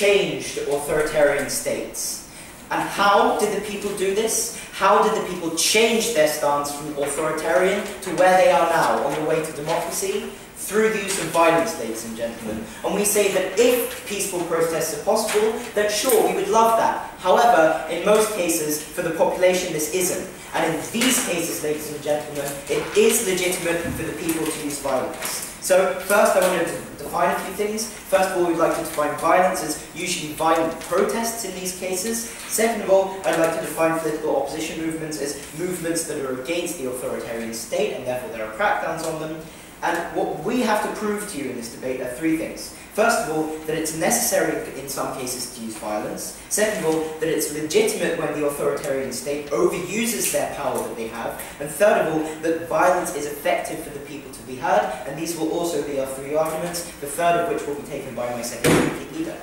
changed authoritarian states. And how did the people do this? How did the people change their stance from authoritarian to where they are now, on the way to democracy? Through the use of violence, ladies and gentlemen. And we say that if peaceful protests are possible, then sure, we would love that. However, in most cases, for the population, this isn't. And in these cases, ladies and gentlemen, it is legitimate for the people to use violence. So, first I wanted to define a few things. First of all, we'd like to define violence as usually violent protests in these cases. Second of all, I'd like to define political opposition movements as movements that are against the authoritarian state, and therefore there are crackdowns on them. And what we have to prove to you in this debate are three things. First of all, that it's necessary in some cases to use violence. Second of all, that it's legitimate when the authoritarian state overuses their power that they have. And third of all, that violence is effective for the people to be heard. And these will also be our three arguments, the third of which will be taken by my second leader.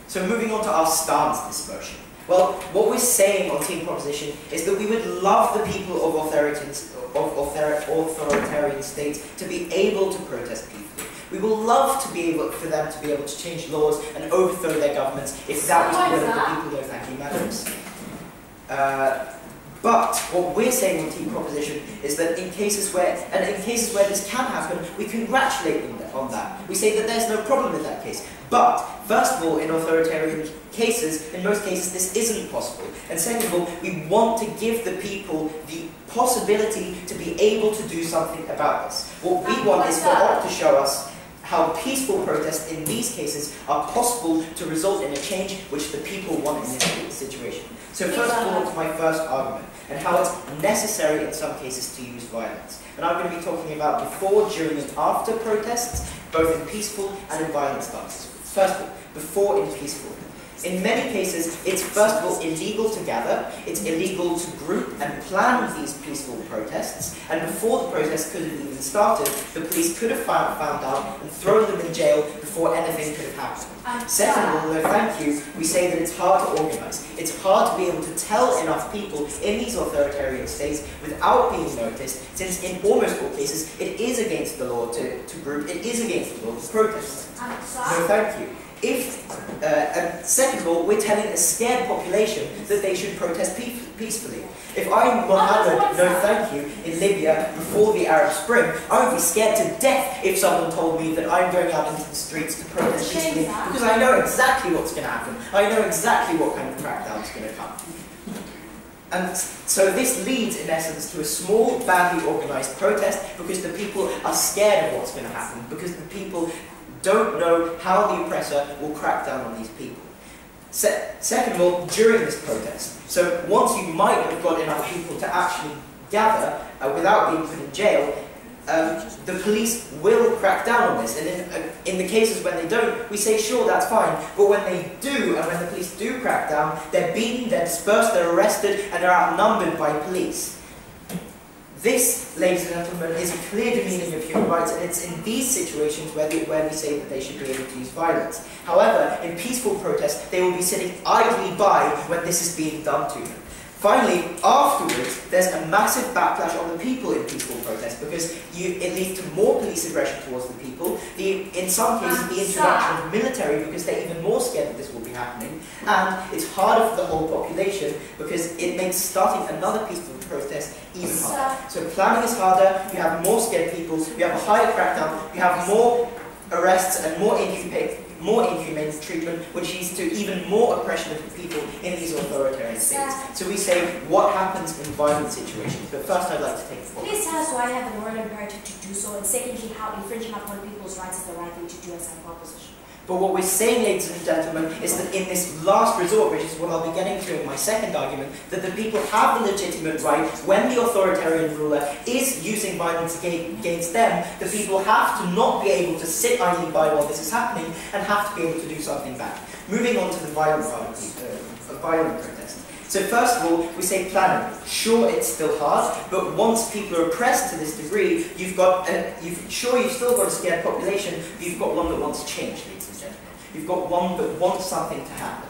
So moving on to our stance on this motion. Well, what we're saying on Team Proposition is that we would love the people of authoritarian states to be able to protest peacefully. We will love to be able for them to be able to change laws and overthrow their governments if that was the will of the people. No, thank you, madams. But what we're saying on Team Proposition is that in cases where this can happen, we congratulate them on that. We say that there's no problem in that case. But first of all, in authoritarian cases, in most cases, this isn't possible. And second of all, we want to give the people the possibility to be able to do something about this. What we want is for ORGCOM to show us how peaceful protests in these cases are possible to result in a change which the people want in this situation. So first of all, to my first argument, and how it's necessary in some cases to use violence. And I'm going to be talking about before, during, and after protests, both in peaceful and in violent stances. First of all, before in peaceful. In many cases, it's first of all illegal to gather, it's illegal to group and plan these peaceful protests, and before the protest could have even started, the police could have found out and thrown them in jail before anything could have happened. Second of all, though, thank you, we say that it's hard to organise. It's hard to be able to tell enough people in these authoritarian states without being noticed, since in almost all cases, it is against the law to group, it is against the law to protest. No, thank you. And second of all, we're telling a scared population that they should protest peacefully. If I'm Mohammed, no thank you, in Libya before the Arab Spring, I would be scared to death if someone told me that I'm going out into the streets to protest peacefully, because I know exactly what's going to happen. I know exactly what kind of crackdown is going to come. And so this leads, in essence, to a small, badly organised protest because the people are scared of what's going to happen, because the people don't know how the oppressor will crack down on these people. Second of all, during this protest. So once you might have got enough people to actually gather without being put in jail, the police will crack down on this. And in the cases when they don't, we say, sure, that's fine. But when they do, and when the police do crack down, they're beaten, they're dispersed, they're arrested, and they're outnumbered by police. This, ladies and gentlemen, is a clear demeaning of human rights, and it's in these situations where we say that they should be able to use violence. However, in peaceful protests, they will be sitting idly by when this is being done to them. Finally, afterwards, there's a massive backlash on the people in peaceful protests because it leads to more police aggression towards the people. In some cases, the introduction of military because they're even more scared that this will be happening. And it's harder for the whole population because it makes starting another peaceful protest even harder. So planning is harder, you have more scared people, you have a higher crackdown, you have more arrests and more inhumane treatment, which leads to even more oppression of the people in these authoritarian states. So we say, what happens in violent situations? But first I'd like to take the floor. Please tell us why you have the moral imperative to do so, and secondly, how infringing upon people's rights is the right thing to do as a proposition. But what we're saying, ladies and gentlemen, is that in this last resort, which is what I'll be getting to in my second argument, that the people have the legitimate right, when the authoritarian ruler is using violence against them, the people have to not be able to sit idly by while this is happening, and have to be able to do something back. Moving on to the violent part of violent protest. So first of all, we say planning. Sure, it's still hard, but once people are oppressed to this degree, you've still got a scared population, but you've got one that wants change, ladies and gentlemen. You've got one that wants something to happen.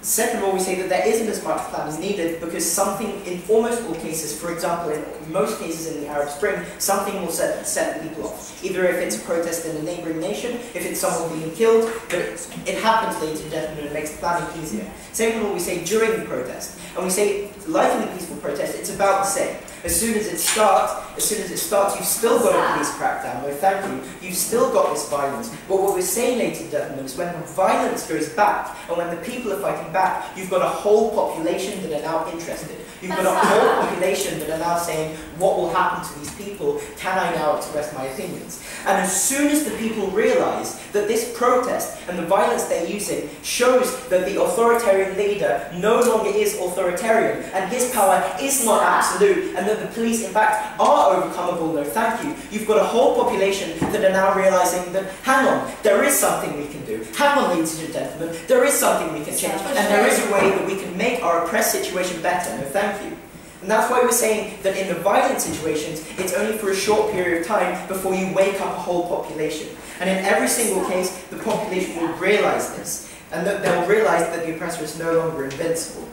Second of all, we say that there isn't as much planning needed because something, in almost all cases, for example, in most cases in the Arab Spring, something will set the people off. Either if it's a protest in a neighbouring nation, if it's someone being killed, but it happens, ladies and gentlemen, it makes planning easier. Second of all, we say during the protest, and we say, like in the peaceful protest, it's about the same. As soon as it starts, you've still got a police crackdown. No, thank you. You've still got this violence. But what we're saying, ladies and gentlemen, is when the violence goes back, and when the people are fighting back, you've got a whole population that are now interested. You've got a whole population that are now saying, what will happen to these people? Can I now express my opinions? And as soon as the people realise that this protest and the violence they're using shows that the authoritarian leader no longer is authoritarian, and his power is not absolute, and that the police, in fact, are overcomable, no thank you, you've got a whole population that are now realising that, hang on, there is something we can do. Hang on, ladies and gentlemen, there is something we can change, and there is a way that we can make our oppressed situation better, no thank you. And that's why we're saying that in the violent situations, it's only for a short period of time before you wake up a whole population. And in every single case, the population will realise this, and that they'll realise that the oppressor is no longer invincible.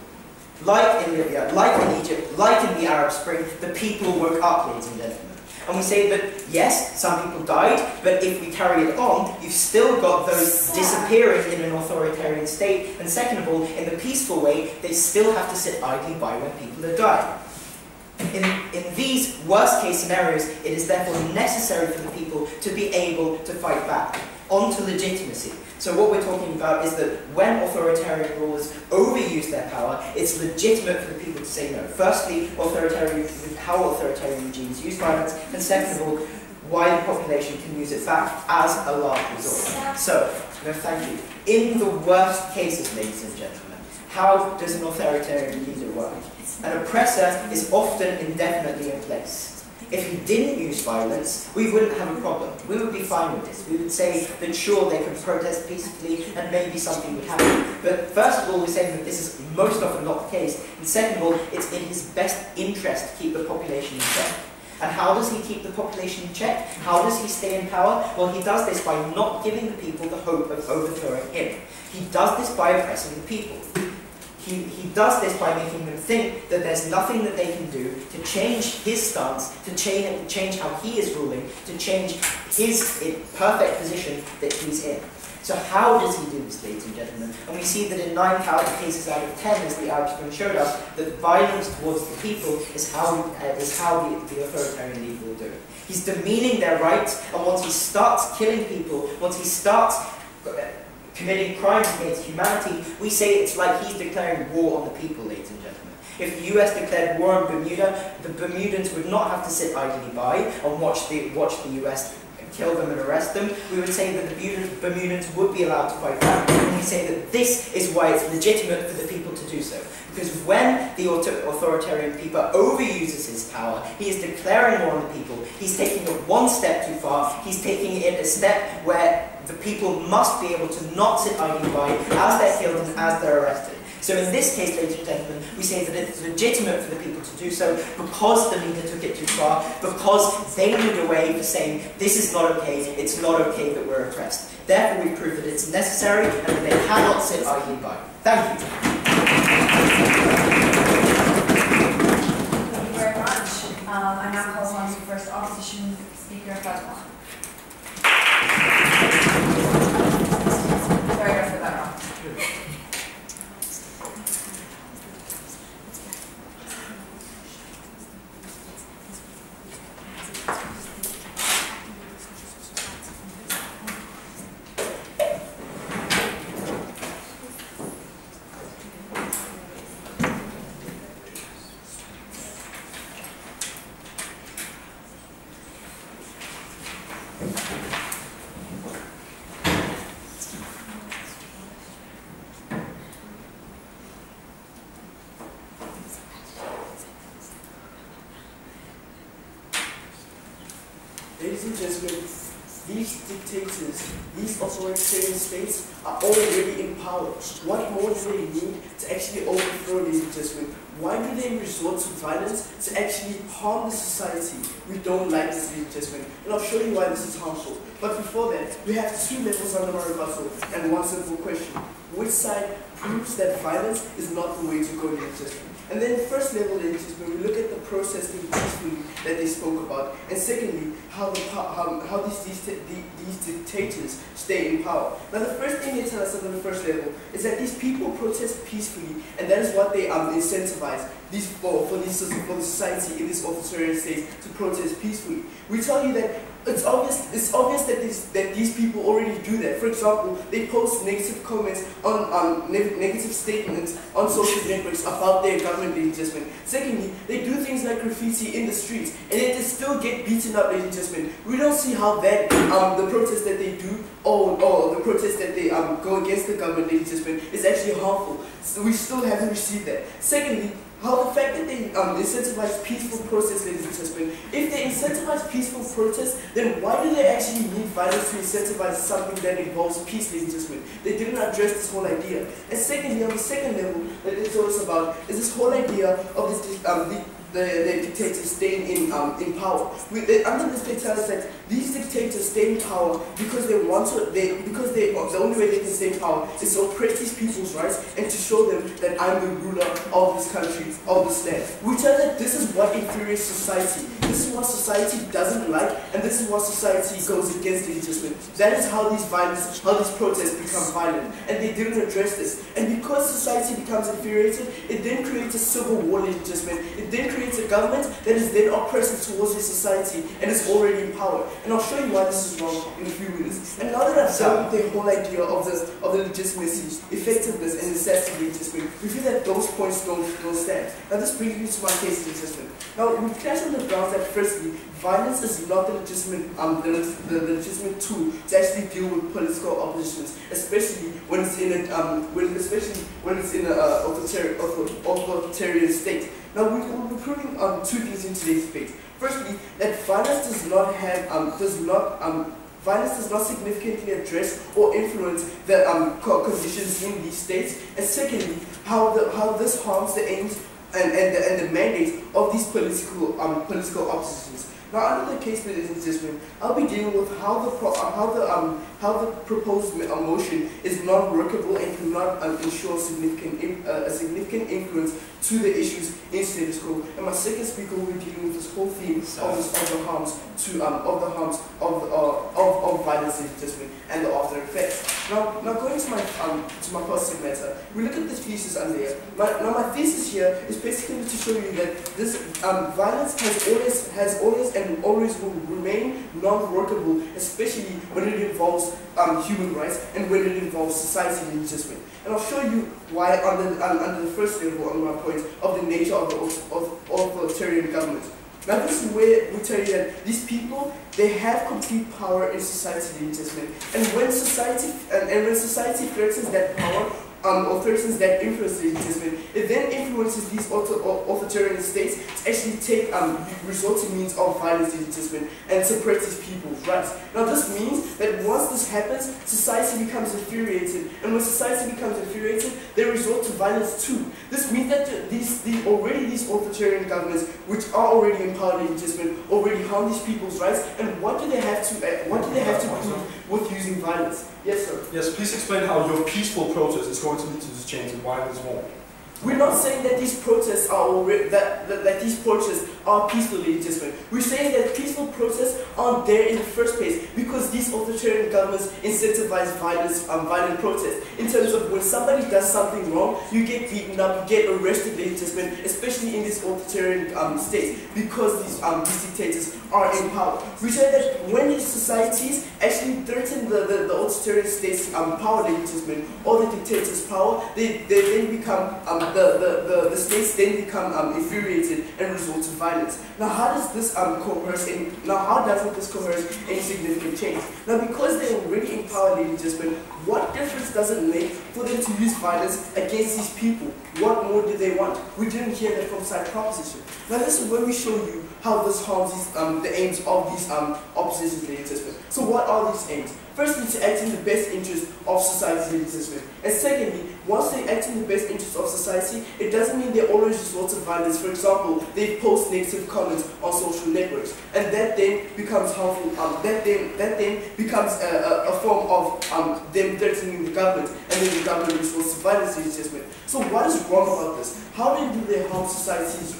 Like in Libya, like in Egypt, like in the Arab Spring, the people woke up, ladies and gentlemen. And we say that, yes, some people died, but if we carry it on, you've still got those disappearing in an authoritarian state. And second of all, in the peaceful way, they still have to sit idly by when people are dying. In these worst-case scenarios, it is therefore necessary for the people to be able to fight back. On to legitimacy. So what we're talking about is that when authoritarian rulers overuse their power, it's legitimate for the people to say no. Firstly, how authoritarian regimes use violence, and second of all, why the population can use it back as a last resort. So, no, thank you. In the worst cases, ladies and gentlemen, how does an authoritarian leader work? An oppressor is often indefinitely in place. If he didn't use violence, we wouldn't have a problem. We would be fine with this. We would say that sure, they could protest peacefully and maybe something would happen. But first of all, we're saying that this is most often not the case. And second of all, it's in his best interest to keep the population in check. And how does he keep the population in check? How does he stay in power? Well, he does this by not giving the people the hope of overthrowing him. He does this by oppressing the people. He does this by making them think that there's nothing that they can do to change his stance, to change how he is ruling, to change his perfect position that he's in. So how does he do this, ladies and gentlemen? And we see that in 9 cases out of 10, as the Arab Spring showed us, that violence towards the people is how the authoritarian leader will do it. He's demeaning their rights, and once he starts killing people, once he starts committing crimes against humanity, we say it's like he's declaring war on the people, ladies and gentlemen. If the US declared war on Bermuda, the Bermudans would not have to sit idly by and watch the US kill them and arrest them. We would say that the Bermudans would be allowed to fight back, and we say that this is why it's legitimate for the people to do so. Because when the authoritarian people overuses his power, he is declaring war on the people. He's taking it one step too far. He's taking it a step where the people must be able to not sit idly by as they're killed and as they're arrested. So in this case, ladies and gentlemen, we say that it's legitimate for the people to do so because the leader took it too far, because they moved away for saying, this is not okay, it's not okay that we're oppressed. Therefore, we prove that it's necessary and that they cannot sit idly by. Thank you. Thank you very much. I now call on the first opposition speaker, Rezny. Very good for that round. Ladies and gentlemen, these dictators, these authoritarian states are already in power. What more do they need to actually overthrow, ladies and gentlemen? Why do they resort to violence to actually harm the society? We don't like this, ladies and gentlemen, and I'll show you why this is harmful. But before that, we have 2 levels under my rebuttal and 1 simple question. Which side proves that violence is not the way to go, ladies and gentlemen. And then first level, ladies and gentlemen, we look at the process peacefully that they spoke about, and secondly, how these dictators stay in power. Now the first thing they tell us on the first level is that these people protest peacefully, and that is what they incentivize these for the society in this authoritarian state to protest peacefully. We tell you that it's obvious that these people already do that. For example, they post negative comments on negative statements on social networks about their government, ladies and gentlemen. Secondly, they do things like graffiti in the streets, and yet they still get beaten up, ladies and gentlemen. We don't see how that the protest that they do or the protest that they go against the government, ladies and gentlemen, is actually harmful. So we still haven't received that. Secondly, how the fact that they incentivize peaceful protest, ladies and gentlemen. If they incentivize peaceful protest, then why do they actually need violence to incentivize something that involves peace, ladies and gentlemen? They didn't address this whole idea. And secondly, on the second level that they told us about is this whole idea of this, the dictators staying in power. Under this, they tell us that these dictators stay in power because they want to. The only way they can stay in power is to oppress these people's rights and to show them that I'm the ruler of this country, of this land. We tell that this is what infuriates society. This is what society doesn't like, and this is what society goes against, ladies and gentlemen. That is how these protests become violent, and they didn't address this. And because society becomes infuriated, it then creates a civil war, ladies and gentlemen. It then creates a government that is then oppressive towards the society and is already in power. And I'll show you why this is wrong in a few minutes. And now that I've done with the whole idea of the legitimacy, effectiveness, and necessity, ladies and gentlemen, we feel that those points don't stand. Now this brings me to my case, ladies and gentlemen. Now we clash on the grounds that firstly, violence is not the legitimate tool to actually deal with political oppositions, especially when it's in an authoritarian state. Now we're proving two things in today's debate. Firstly, that violence does not significantly address or influence the conditions in these states, and secondly, how this harms the aims and the mandate of these political oppositions. Now, under the case, ladies and gentlemen, I'll be dealing with how the proposed motion is non-workable and cannot ensure a significant influence to the issues in status quo. And my second speaker will be dealing with this whole theme of the harms of violence, ladies and gentlemen, and the after effects. Now going to my positive matter, we look at this thesis under here. My thesis here is basically to show you that this violence has always and always will remain non-workable, especially when it involves human rights and when it involves society, ladies and gentlemen. And I'll show you why under the first level on my point of the nature of the authoritarian government. Now this is where we tell you that these people, they have complete power in society, ladies and gentlemen. And when society threatens that power, or threatens that influence, ladies and gentlemen, it then influences these authoritarian states to actually resort to means of violence, ladies and gentlemen, and suppress these people's rights. Now this means that once this happens, society becomes infuriated, and when society becomes infuriated, they resort to violence too. This means that these authoritarian governments, which are already in power, ladies and gentlemen, already harm these people's rights. And what do they have to prove with using violence? Yes, sir. Yes, please explain how your peaceful protest is going to lead to this change and why this won't. We're not saying that these protests are already, that these protests are peaceful, ladies and gentlemen. We're saying that peaceful protests aren't there in the first place because these authoritarian governments incentivize violent protests. In terms of when somebody does something wrong, you get beaten up, you get arrested, ladies and gentlemen, especially in these authoritarian states, because these dictators are in power. We say that when these societies actually threaten the authoritarian state's power, ladies and gentlemen, or the dictator's power, they then become the states then become infuriated and resort to violence. Now, how does this coerce any? Now, how doesn't this coerce any significant change? Now, because they're already in power, ladies and gentlemen, what difference does it make for them to use violence against these people? What more do they want? We didn't hear that from side proposition. Now, this is where we show you how this harms the aims of these oppositions, ladies and gentlemen. So, what are these aims? Firstly, to act in the best interest of society, ladies and gentlemen. And secondly, once they act in the best interest of society, it doesn't mean they always resort to violence. For example, they post negative comments on social networks, and that then becomes harmful. That then becomes a form of them threatening the government, and then the government resorts to violence, ladies and gentlemen. So what is wrong about this? How do they harm society's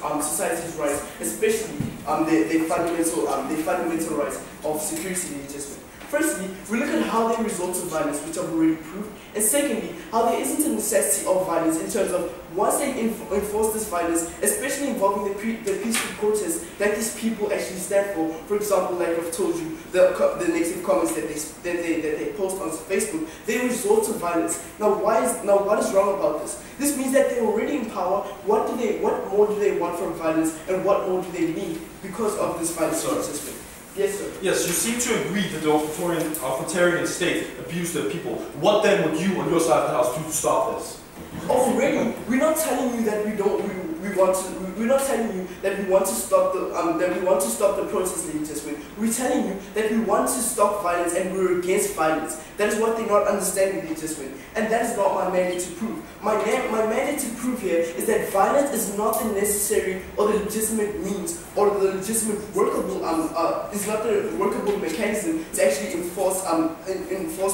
rights, especially their fundamental rights of security, ladies and gentlemen? Firstly, we look at how they resort to violence, which I've already proved, and secondly, how there isn't a necessity of violence in terms of once they enforce this violence, especially involving the peaceful protests that these people actually stand for. For example, like I've told you, the negative comments that they post on Facebook, they resort to violence. Now, what is wrong about this? This means that they're already in power. What more do they want from violence, and what more do they need because of this violence system? Yes, sir. Yes, you seem to agree that the authoritarian state abused their people. What then would you on your side of the house do to stop this? Already, we're not telling you that we're not telling you that we want to stop the protests, ladies and gentlemen. We're telling you that we want to stop violence and we're against violence. That is what they're not understanding, ladies and gentlemen. And that is not my mandate to prove. My mandate to prove here is that violence is not the necessary or the legitimate means or the legitimate workable is not the workable mechanism to actually enforce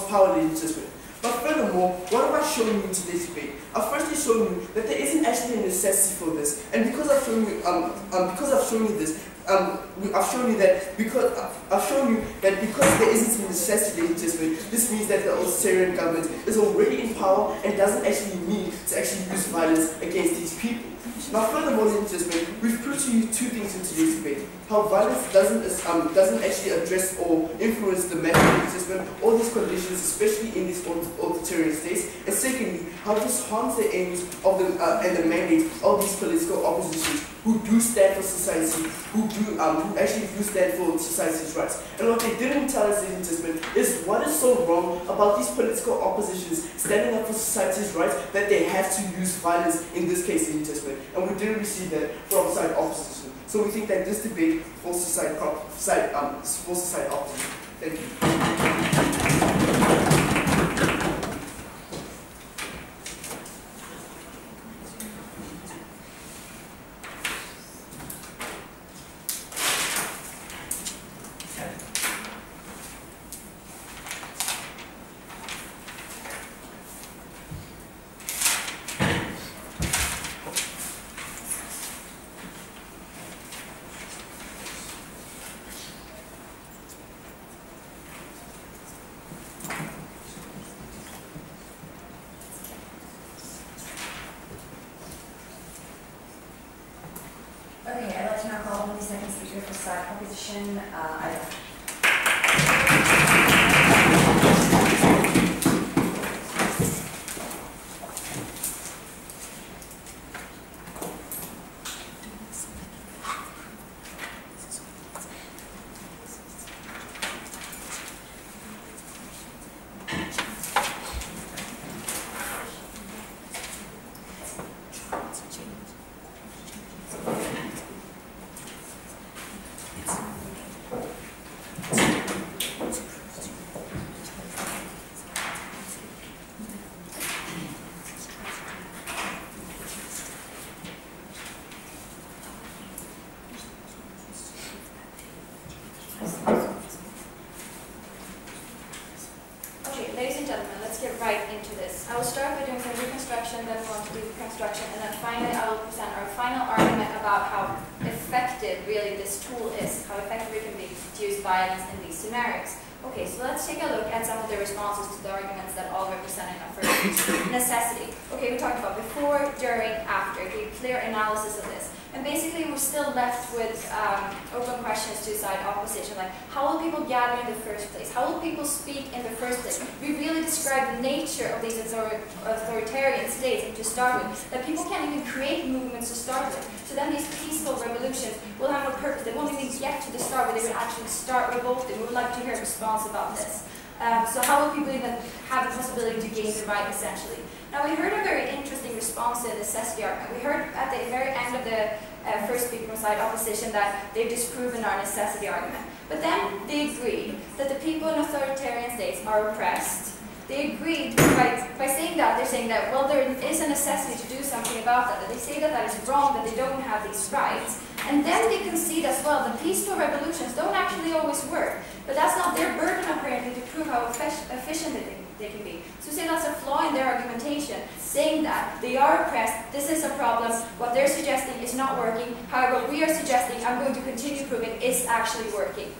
power, ladies and gentlemen. But furthermore, what have I shown you in today's debate? I've firstly shown you that there isn't actually a necessity for this, and because I've shown you this, I've shown you that because there isn't a necessity, ladies and gentlemen, this means that the authoritarian government is already in power and doesn't actually need to actually use violence against these people. Now, furthermore, ladies and gentlemen, we've proved to you two things in today's debate: how violence doesn't actually address or influence the matter, ladies and gentlemen, all these conditions, especially in these authoritarian states, and secondly, how this harms the aims of and the mandate of these political oppositions who do stand for society, who actually do stand for society's rights. And what they didn't tell us, ladies and gentlemen, is what is so wrong about these political oppositions standing up for society's rights that they have to use violence in this case, ladies and gentlemen. And we didn't receive that from side opposition. So we think that this debate falls to side opposition. Thank you. Okay, I'd like to now call on the second speaker for side opposition. I will start by doing some reconstruction, then we'll do reconstruction, and then finally I will present our final argument about how effective really this tool is, how effective it can be to use violence in these scenarios. Okay, so let's take a look at some of the responses to the arguments that all represented at first. Necessity. Okay, we talked about before, during, after. Okay, clear analysis of this. And basically, we're still left with open questions to side opposition, like how will people gather in the first place? How will people speak in the first place? We really describe the nature of these authoritarian states to start with, that people can't even create movements to start with. So then these peaceful revolutions will have no purpose. They won't even get to the start where they would actually start revolting. We would like to hear a response about this. So how will people even have the possibility to gain the right, essentially? Now, we heard a very interesting response to the necessity argument. We heard at the very end of the first speaker from side opposition that they've disproven our necessity argument. But then they agreed that the people in authoritarian states are oppressed. They agreed by saying that, they're saying that, well, there is a necessity to do something about that. That they say that that is wrong, that they don't have these rights. And then they concede as well that peaceful revolutions don't actually always work. But that's not their burden, apparently, to prove how efficient they can be. So we say that's a flaw in their argumentation, saying that they are oppressed, this is a problem, what they're suggesting is not working, however what we are suggesting, I'm going to continue proving, is actually working.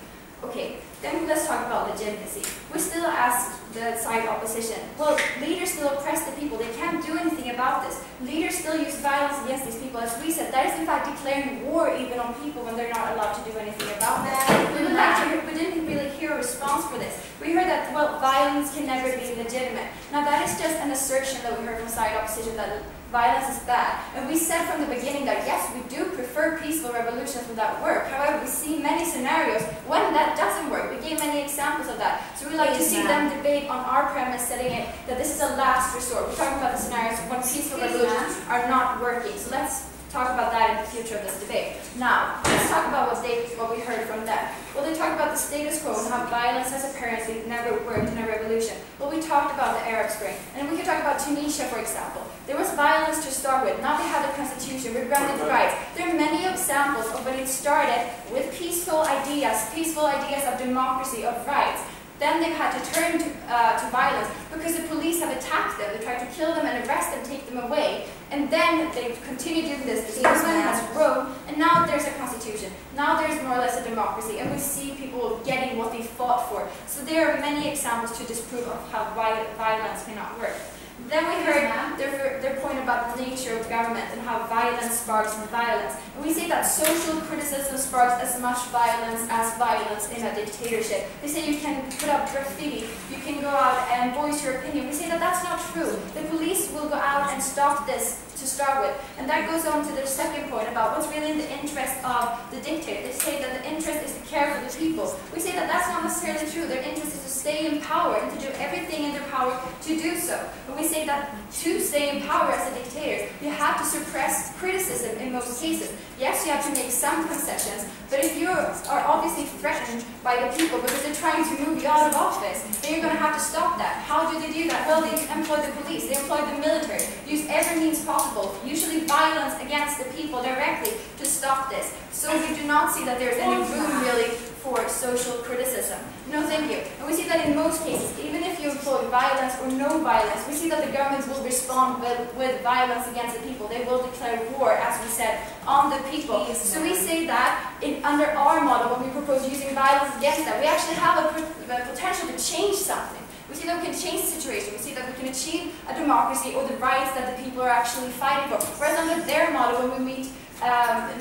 Okay, then let's talk about legitimacy. We still ask the side opposition, well, leaders still oppress the people, they can't do anything about this. Leaders still use violence against these people. As we said, that is in fact declaring war even on people when they're not allowed to do anything about that. We didn't really hear a response for this. We heard that, well, violence can never be legitimate. Now that is just an assertion that we heard from side opposition that violence is bad. And we said from the beginning that yes, we do prefer peaceful revolutions when that work. However, we see many scenarios when that doesn't work. We gave many examples of that. So we like to see them debate on our premise, setting it that this is a last resort. We're talking about the scenarios when peaceful revolutions are not working. So let's talk about that in the future of this debate. Now, let's talk about what we heard from them. Well, they talked about the status quo and how violence has apparently never worked in a revolution. Well, we talked about the Arab Spring. And we could talk about Tunisia, for example. There was violence to start with. Now they have the constitution, we've granted rights. There are many examples of when it started with peaceful ideas of democracy, of rights. Then they've had to turn to violence because the police have attacked them. They tried to kill them and arrest them, take them away. And then they've continued doing this. The movement has grown, and now there's a constitution. Now there's more or less a democracy, and we see people getting what they fought for. So there are many examples to disprove of how violence cannot work. Then we heard their point about the nature of government and how violence sparks violence. And we say that social criticism sparks as much violence as violence in a dictatorship. They say you can put up graffiti, you can go out and voice your opinion. We say that that's not true. The police will go out and stop this to start with. And that goes on to their second point about what's really in the interest of the dictator. They say that the interest is to care for the people. We say that that's not necessarily true. Their interest is to stay in power and to do everything in their power to do so. But we say that to stay in power as a dictator, you have to suppress criticism in most cases. Yes, you have to make some concessions, but if you are obviously threatened by the people because they're trying to move you out of office, then you're going to have to stop that. How do they do that? Well, they employ the police, they employ the military, use every means possible, usually violence against the people directly to stop this. So we do not see that there's any room really for social criticism. No, thank you. And we see that in most cases, even if you employ violence or no violence, we see that the governments will respond with violence against the people. They will declare war, as we said, on the people. So we say that under our model, when we propose using violence against that, we actually have a potential to change something. We see that we can change the situation. We see that we can achieve a democracy or the rights that the people are actually fighting for. Whereas under their model, when we meet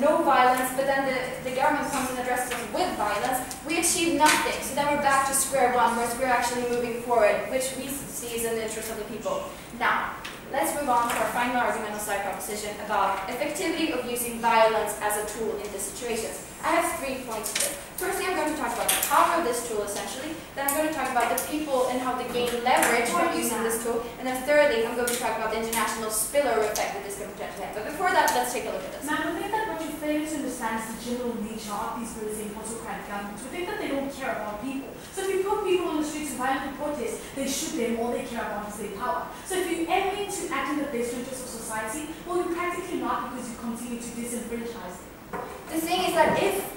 no violence, but then the government comes and addresses us with violence, we achieve nothing. So then we're back to square one, whereas we're actually moving forward, which we see is in the interest of the people. Now, let's move on to our final argument on side proposition about effectivity of using violence as a tool in this situation. I have 3 points here. Firstly, I'm going to talk about the power of this tool, essentially. Then I'm going to talk about the people and how they gain leverage from using this tool. And then thirdly, I'm going to talk about the international spillover effect that this can potentially have. But before that, let's take a look at this. Ma'am, we think that what you fail to understand is the general nature of these very same autocratic governments. We think that they don't care about people. So if you put people on the streets to violently protest, they shoot them, all they care about is their power. So if you aim to act in the best interest of society, well, you practically not, because you continue to disenfranchise them. The thing is that if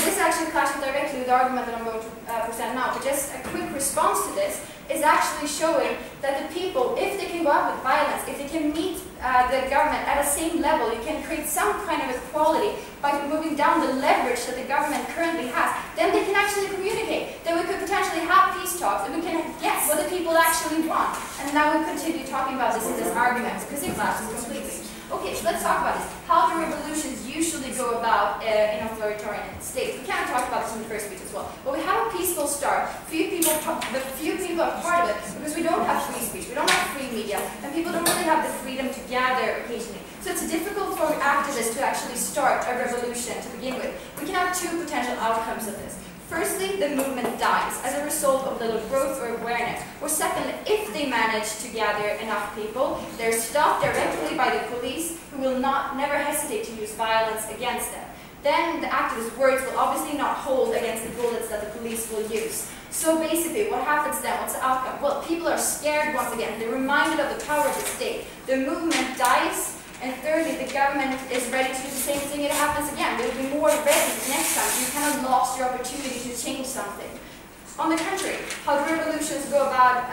this actually clashes directly with the argument that I'm going to present now, but just a quick response to this is actually showing that the people, if they can go out with violence, if they can meet the government at a same level, you can create some kind of equality by moving down the leverage that the government currently has, then they can actually communicate. Then we could potentially have peace talks, and we can guess what the people actually want. And now we continue talking about this in this argument, because it clashes completely. Okay, so let's talk about this. How do revolutions usually go about in authoritarian states? We kind of talked about this in the first speech as well. But we have a peaceful start. Few people are part of it because we don't have free speech, we don't have free media, and people don't really have the freedom to gather occasionally. So it's difficult for activists to actually start a revolution to begin with. We can have 2 potential outcomes of this. Firstly, the movement dies as a result of little growth or awareness. Or secondly, if they manage to gather enough people, they're stopped directly by the police, who will never hesitate to use violence against them. Then the activists' words will obviously not hold against the bullets that the police will use. So basically, what happens then? What's the outcome? Well, people are scared once again. They're reminded of the power of the state. The movement dies. And thirdly, the government is ready to do the same thing. It happens again. They'll be more ready next time. You kind of lost your opportunity to change something. On the contrary, how do revolutions go about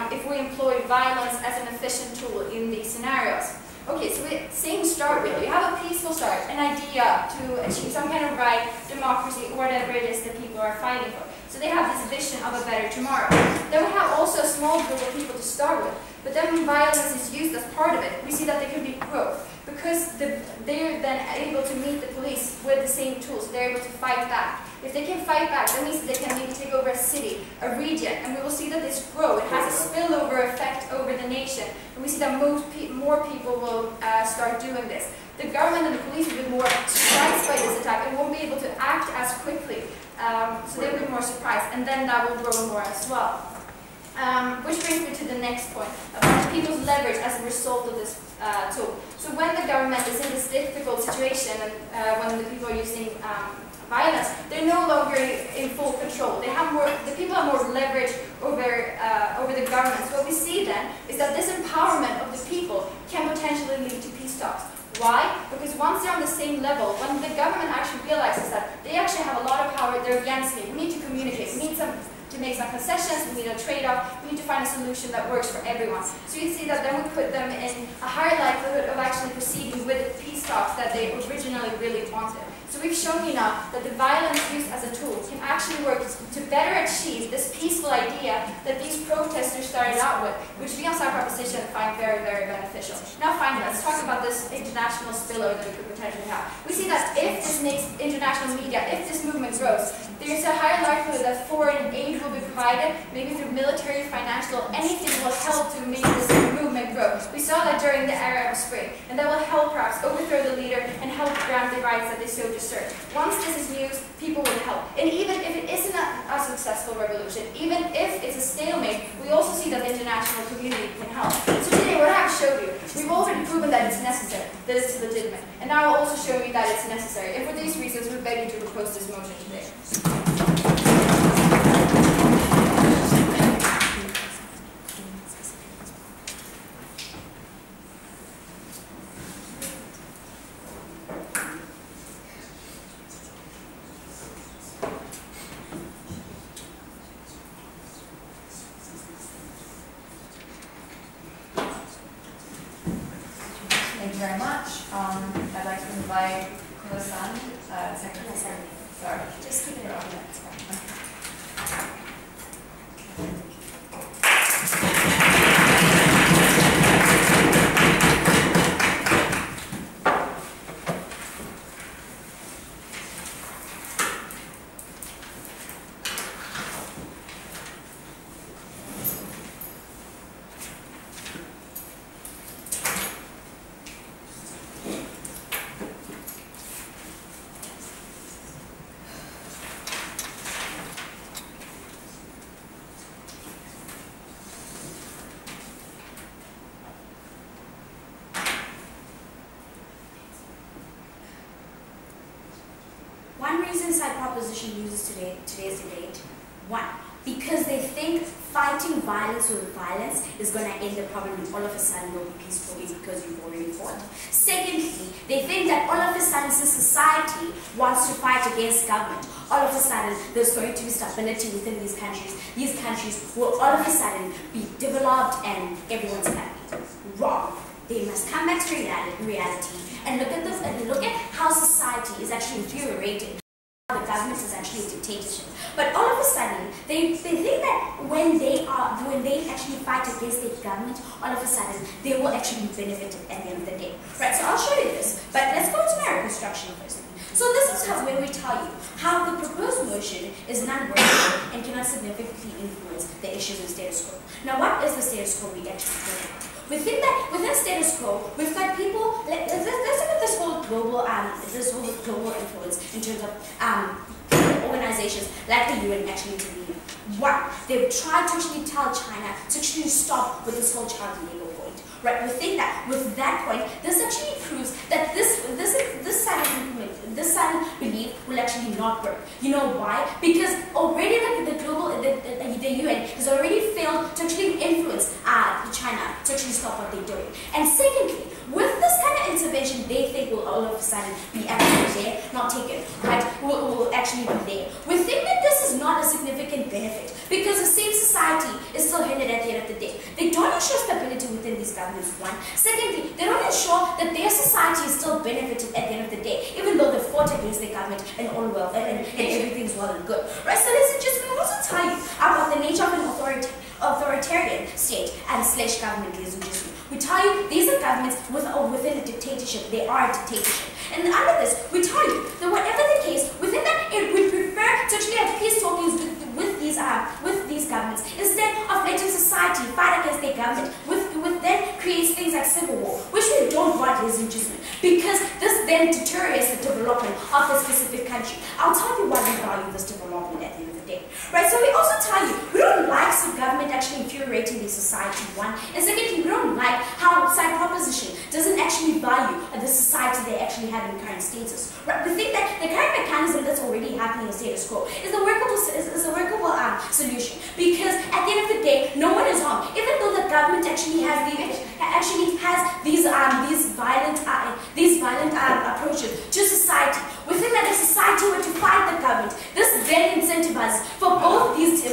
if we employ violence as an efficient tool in these scenarios? Okay, so same start really. You have a peaceful start, an idea to achieve some kind of right, democracy, or whatever it is that people are fighting for. So they have this vision of a better tomorrow. Then we have also a small group of people to start with. But then when violence is used as part of it, we see that there can be growth. Because they're then able to meet the police with the same tools. They're able to fight back. If they can fight back, that means that they can maybe take over a city, a region, and we will see that this grows. It has a spillover effect over the nation. And we see that more people will start doing this. The government and the police will be more surprised by this attack and won't be able to act as quickly. So they will be more surprised, and then that will grow more as well. Which brings me to the next point, about people's leverage as a result of this tool. So when the government is in this difficult situation and when the people are using violence, they're no longer in full control. They have more. The people have more leverage over the government. So what we see then is that this empowerment of the people can potentially lead to peace talks. Why? Because once they're on the same level, when the government actually realizes that they actually have a lot of power, they're against me. We need to communicate. We need to make some concessions, we need a trade-off, we need to find a solution that works for everyone. So you see that then we put them in a higher likelihood of actually proceeding with the peace talks that they originally really wanted. So we've shown you now that the violence used as a tool can actually work to better achieve this peaceful idea that these protesters started out with, which we on Side Proposition find very, very beneficial. Now finally, let's talk about this international spillover that we could potentially have. We see that if this makes international media, if this movement grows, there's a higher likelihood that foreign aid will be provided, maybe through military, financial, anything will help to make this movement grow. We saw that during the Arab Spring, and that will help perhaps overthrow the leader and help grant the rights that they so deserve. Once this is used, people will help. And even if it isn't a successful revolution, even if it's a stalemate, we also see that the international community can help. So today, what I've showed you, we've already proven that it's necessary, that it's legitimate. And now I'll also show you that it's necessary. And for these reasons, we beg you to propose this motion today. Thank you very much. I'd like to invite Kulo-san, Secretary. Sorry. Just keep it on. That's fine. One reason Side Proposition uses today's debate, one, because they think fighting violence with violence is going to end the problem and all of a sudden you'll be peaceful because you've already fought. Secondly, they think that all of a sudden since society wants to fight against government, all of a sudden there's going to be stability within these countries will all of a sudden be developed and everyone's happy. Wrong. They must come back to reality and look at this and look at how society is actually deteriorating. The government is actually a dictatorship. But all of a sudden, they think that when they actually fight against the government, all of a sudden they will actually be benefited at the end of the day. Right, so I'll show you this. But let's go to my reconstruction first. So this is where we tell you how the proposed motion is non-workable and cannot significantly influence the issues of status quo. Now what is the status quo we actually talk about? We think that within status quo, we've got people. Let's look at this whole global influence in terms of organizations like the UN actually intervene. One, they've tried to actually tell China to actually stop with this whole child labor point. Right? We think that with that point, this actually proves that this silent belief will actually not work. You know why? Because already the UN has already failed to actually influence China to actually stop what they're doing. And secondly, with this kind of intervention, they think will all of a sudden be actually there, not taken, right? Will actually be there. We think that this is not not a significant benefit because the same society is still hindered at the end of the day. They don't ensure stability within these governments, one. Secondly, they don't ensure that their society is still benefited at the end of the day, even though they fought against the government and all well and everything's well and good. Right? So ladies and gentlemen, I also tell you about the nature of an authoritarian state and slash government, ladies and gentlemen. We tell you these are governments within a dictatorship. They are a dictatorship. And under this, we tell you that whatever the case, within that, we prefer to actually have peace talkings with these governments instead of letting society fight against their government, which then creates things like civil war, which we don't want, ladies and gentlemen, because this then deteriorates the development of the specific country. I'll tell you why we value this development at the end of the day. Right, so we also tell you, we don't like some government actually infuriating the society, one. And secondly, we don't like how side proposition doesn't actually value the society they actually have in current status. Right, we think that the current mechanism that's already happening in status quo is a workable solution, because at the end of the day, no one is harmed. Even though the government actually has these violent approaches to society, within that, if society were to fight the government, this then incentivizes for both these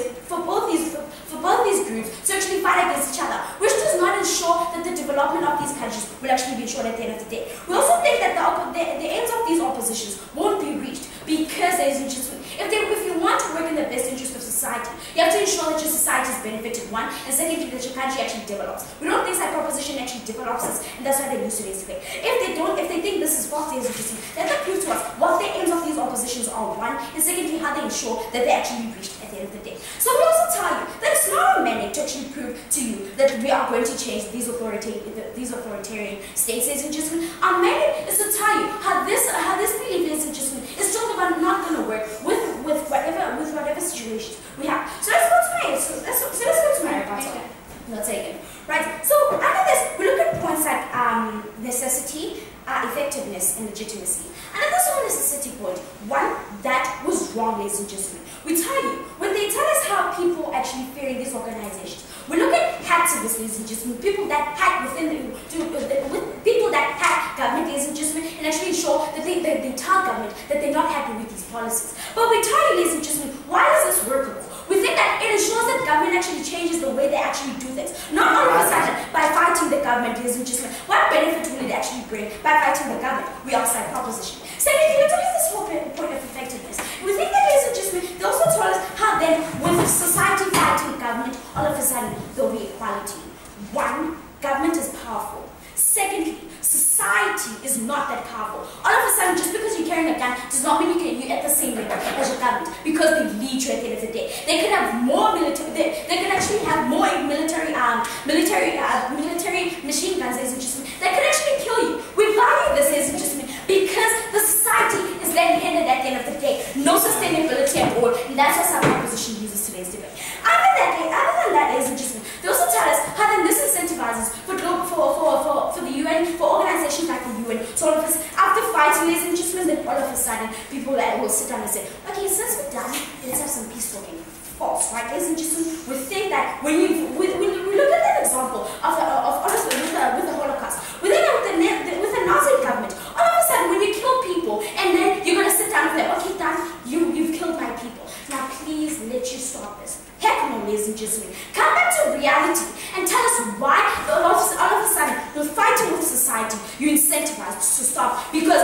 groups to actually fight against each other, which does not ensure that the development of these countries will actually be ensured at the end of the day. We also think that the aims of these oppositions won't be reached because there is interest. If you want to work in the best interest of society, you have to ensure that your society is benefited, one, and secondly, that your country actually develops. We don't think that proposition actually develops us, and that's why they use today's debate. If they think this is false, there's interesting, let them prove to us what the aims of these oppositions are, one, and secondly, how they ensure that they actually reached at the end of the day. So we also tell you that it's not our mandate to actually prove to you that we are going to change these authoritarian states, ladies and gentlemen. Our mandate is to tell you how this belief, ladies and gentlemen, is still not going to work with whatever situations we have. So let's go to my rebuttal. Not taken. Right. So under this, we look at points like necessity, effectiveness, and legitimacy. And this one necessity point, one that was wrong, ladies and gentlemen. We tell you, when they tell us how people actually fear in these organizations, we look at hacktivists, ladies and gentlemen, people that hack people that hack government, ladies and gentlemen, and actually ensure that they tell government that they're not happy with these policies. But we tell you, ladies and gentlemen, why is this workable? We think that it ensures that government actually changes the way they actually do things. Not all of a sudden by fighting the government, ladies and gentlemen. What benefit will it actually bring by fighting the government? We are side proposition. Secondly, let's look at this whole point of effectiveness. We think that, ladies and gentlemen, they also told us how then, with society fighting government, all of a sudden there will be equality. One, government is powerful. Secondly, society is not that powerful. All of a sudden, just because you're carrying a gun does not mean you're at the same level as your government, because they lead you at the end of the day. They can have more military. They can actually have more military machine guns, ladies and gentlemen, that can actually kill you. We value this, ladies and gentlemen, because the society is then hindered at the end of the day. No sustainability at all, and that's what some opposition uses today's debate. Other than that, ladies and gentlemen, they also tell us how then this incentivizes for the UN, for organizations like the UN. So all of us, after fighting, ladies and gentlemen, then all of a sudden people will sit down and say, okay, since we're done, let's have some peace talking. False, right, ladies and gentlemen? We think that when we look at that example of the Holocaust, with the Nazi government, all of a sudden when you kill people and then you're gonna sit down and say, okay, done, you've killed my people. Now please let you stop this. Heck no, ladies and gentlemen. Come back to reality and tell us why all of a sudden you're fighting with society, you incentivize to stop because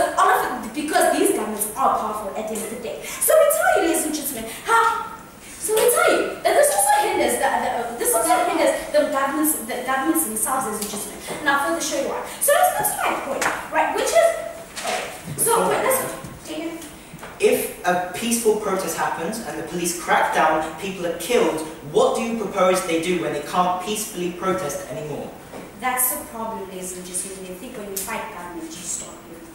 these governments are powerful at the end of the day. So we tell you, ladies and gentlemen, so we tell you that this also hinders the governments themselves, ladies and gentlemen. And I'll further show you why. So that's my point, right? Which is let's take it. If a peaceful protest happens and the police crack down, people are killed, what do you propose they do when they can't peacefully protest anymore? That's the problem, ladies and gentlemen. They think when you fight government, you stop everything.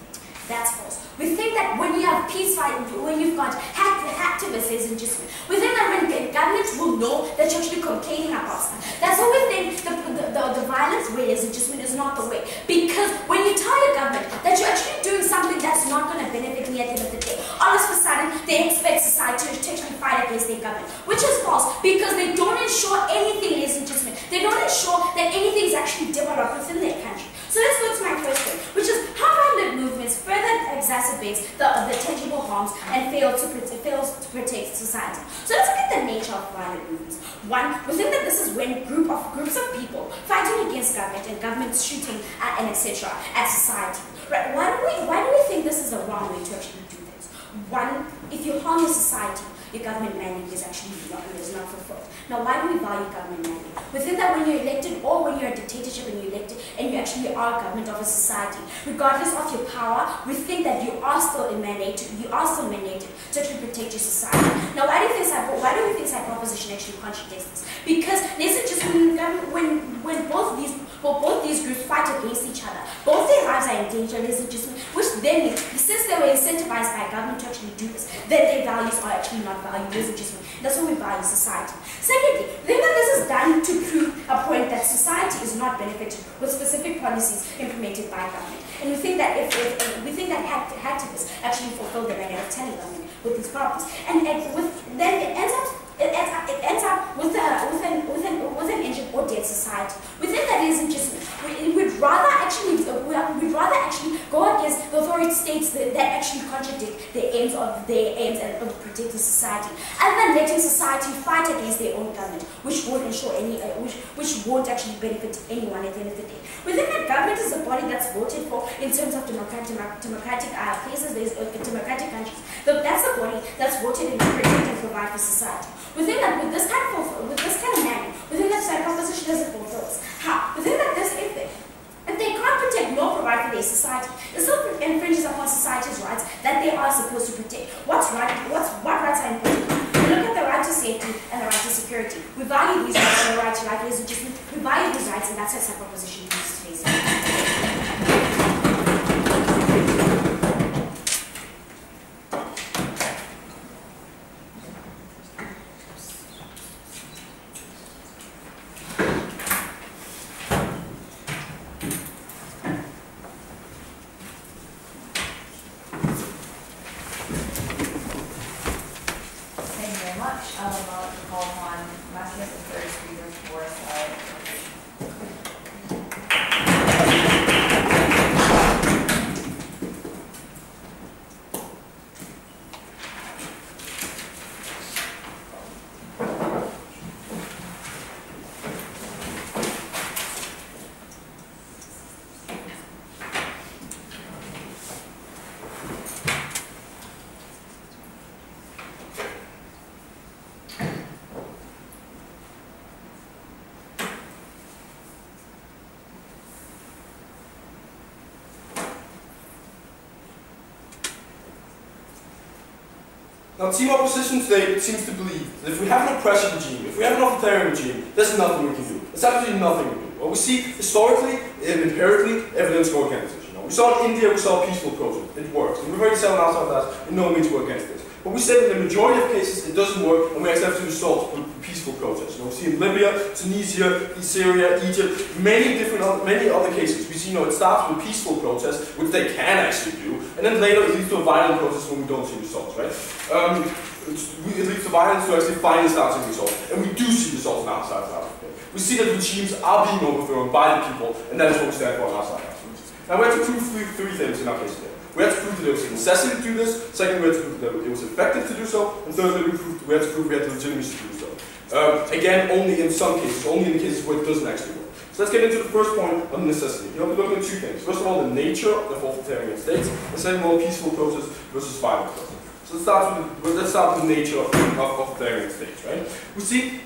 That's false. We think that when you have peace fight, when you've got activists, ladies and gentlemen, we think that when government will know that you're actually complaining about stuff. That's why we think the violence way, ladies and gentlemen, is not the way. Because when you tell your government that you're actually doing something that's not going to benefit me at the end of the day, all of a sudden they expect society to actually fight against their government, which is false because they don't ensure anything, ladies and gentlemen. They don't ensure that anything is actually developed within their country. So let's go to my first point, which is how violent movements further exacerbate exacerbates the tangible harms and fails to protect society. So let's look at the nature of violent movements. One, we think that this is when groups of people fighting against government and government shooting and etc. at society. Right? Why do we think this is the wrong way to actually do things? One, if you harm your society, your government mandate is actually not fulfilled. Now, why do we value government mandate? We think that when you're elected or when you're a dictatorship and you're elected and you actually are government of a society, regardless of your power, we think that you are still mandated to actually protect your society. Now, why do we think side proposition actually contradicts this? Because this is just when both these groups fight against each other, both their lives are in danger, which then means, since they were incentivized by government to actually do this, then their values are actually not valued. That's what we value society. Secondly, we think that this is done to prove a point that society is not benefited with specific policies implemented by government. And we think that hacktivists actually fulfill the mandate of telling government with these problems. And then it ends up with an injured or dead society. We think that isn't just we'd rather actually go against the authority states that actually contradict their aims and of protecting society, and then letting society fight against their own government, which won't ensure which won't actually benefit anyone at the end of the day. We think that government is a body that's voted for in terms of democratic places, democratic countries. That's the body that's voted in to protect and provide for society. We think that with this kind of mandate, we think that side proposition doesn't fulfill this. How? We think that if they can't protect nor provide for their society, it still infringes upon society's rights that they are supposed to protect. What rights are important? We look at the right to safety and the right to security. We value these rights and the right to life is just we value these rights, and that's what side proposition uses today's. Now, team opposition today seems to believe that if we have an oppressive regime, if we have an authoritarian regime, there's nothing we can do. There's absolutely nothing we can do. What we see historically and empirically, evidence go against this. We saw in India, we saw a peaceful protest. It works. And we've already said on outside that in no means we're against this. But we said in the majority of cases it doesn't work, and we actually have to resort to peaceful protests. We see in Libya, Tunisia, Syria, Egypt, many other cases. We see, it starts with peaceful protests, which they can actually do, and then later it leads to a violent protest when we don't see results, right? It leads to violence to actually finally start seeing results, and we do see results in our side of Africa. We see that regimes are being overthrown by the people, and that is what we stand for in our side of Africa. Now we have to prove three things in our case today. We have to prove that there was a necessity to do this. Second, we have to prove that it was effective to do so. And thirdly, we have to prove we had the legitimacy to do so. Again, only in some cases, only in the cases where it doesn't actually work. So let's get into the first point on necessity. We're looking at two things. First of all, the nature of authoritarian states, and second of all, peaceful process versus violent process. So let's start with the nature of authoritarian states, right? We see,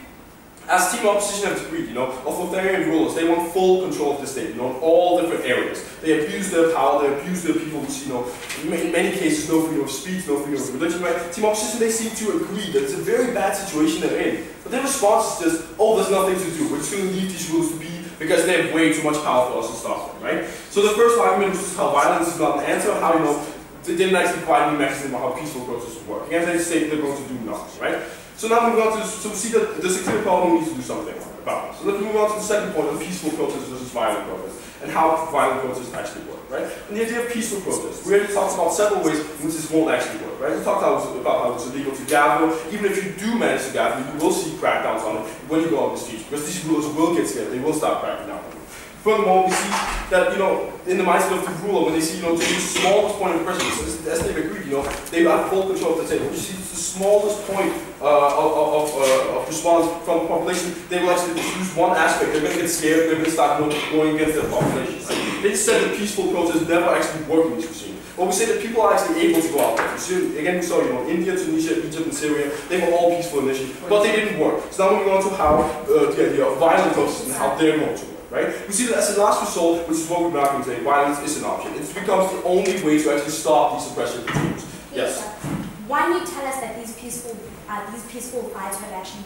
as team opposition have agreed, authoritarian rulers, they want full control of the state, in all different areas. They abuse their power, they abuse their people, we see, in many cases, no freedom of speech, no freedom of religion, right? Team opposition, they seem to agree that it's a very bad situation they're in. But their response is just, oh, there's nothing to do. We're just going to leave these rules to be because they have way too much power for us to stop them, right? So the first argument was how violence is not an answer, how, they didn't actually provide any mechanism about how peaceful protests would work. Again, they say they're going to do nothing, right? So now we see that there's a clear problem we need to do something about. So let's move on to the second point of peaceful protests versus violent protests, and how violent protests actually work, right? And the idea of peaceful protests, we already talked about several ways in which this won't actually work, right? We talked about how it's illegal to gather. Even if you do manage to gather, you will see crackdowns on it when you go on the streets, because these rulers will get scared, they will start cracking down on you. Furthermore, we see that, in the mindset of the ruler when they see, to the smallest point of pressure. So as they've agreed, they have full control of the table. You see, it's the smallest point of response from the population. They will actually choose one aspect. They're going to get scared. They're going to start going against their population. Right? They just said that peaceful protest never actually work in this regime. But we say that people are actually able to go out there. So again, we saw, India, Tunisia, Egypt, and Syria, they were all peaceful initially, but they didn't work. So now we're going to how the idea of violent protests and how they're going to work. Right? We see that as a last result, which is what we're not going to say, violence is an option. It becomes the only way to actually stop these oppressive regimes. Yes. Why don't you tell us that these peaceful fights have actually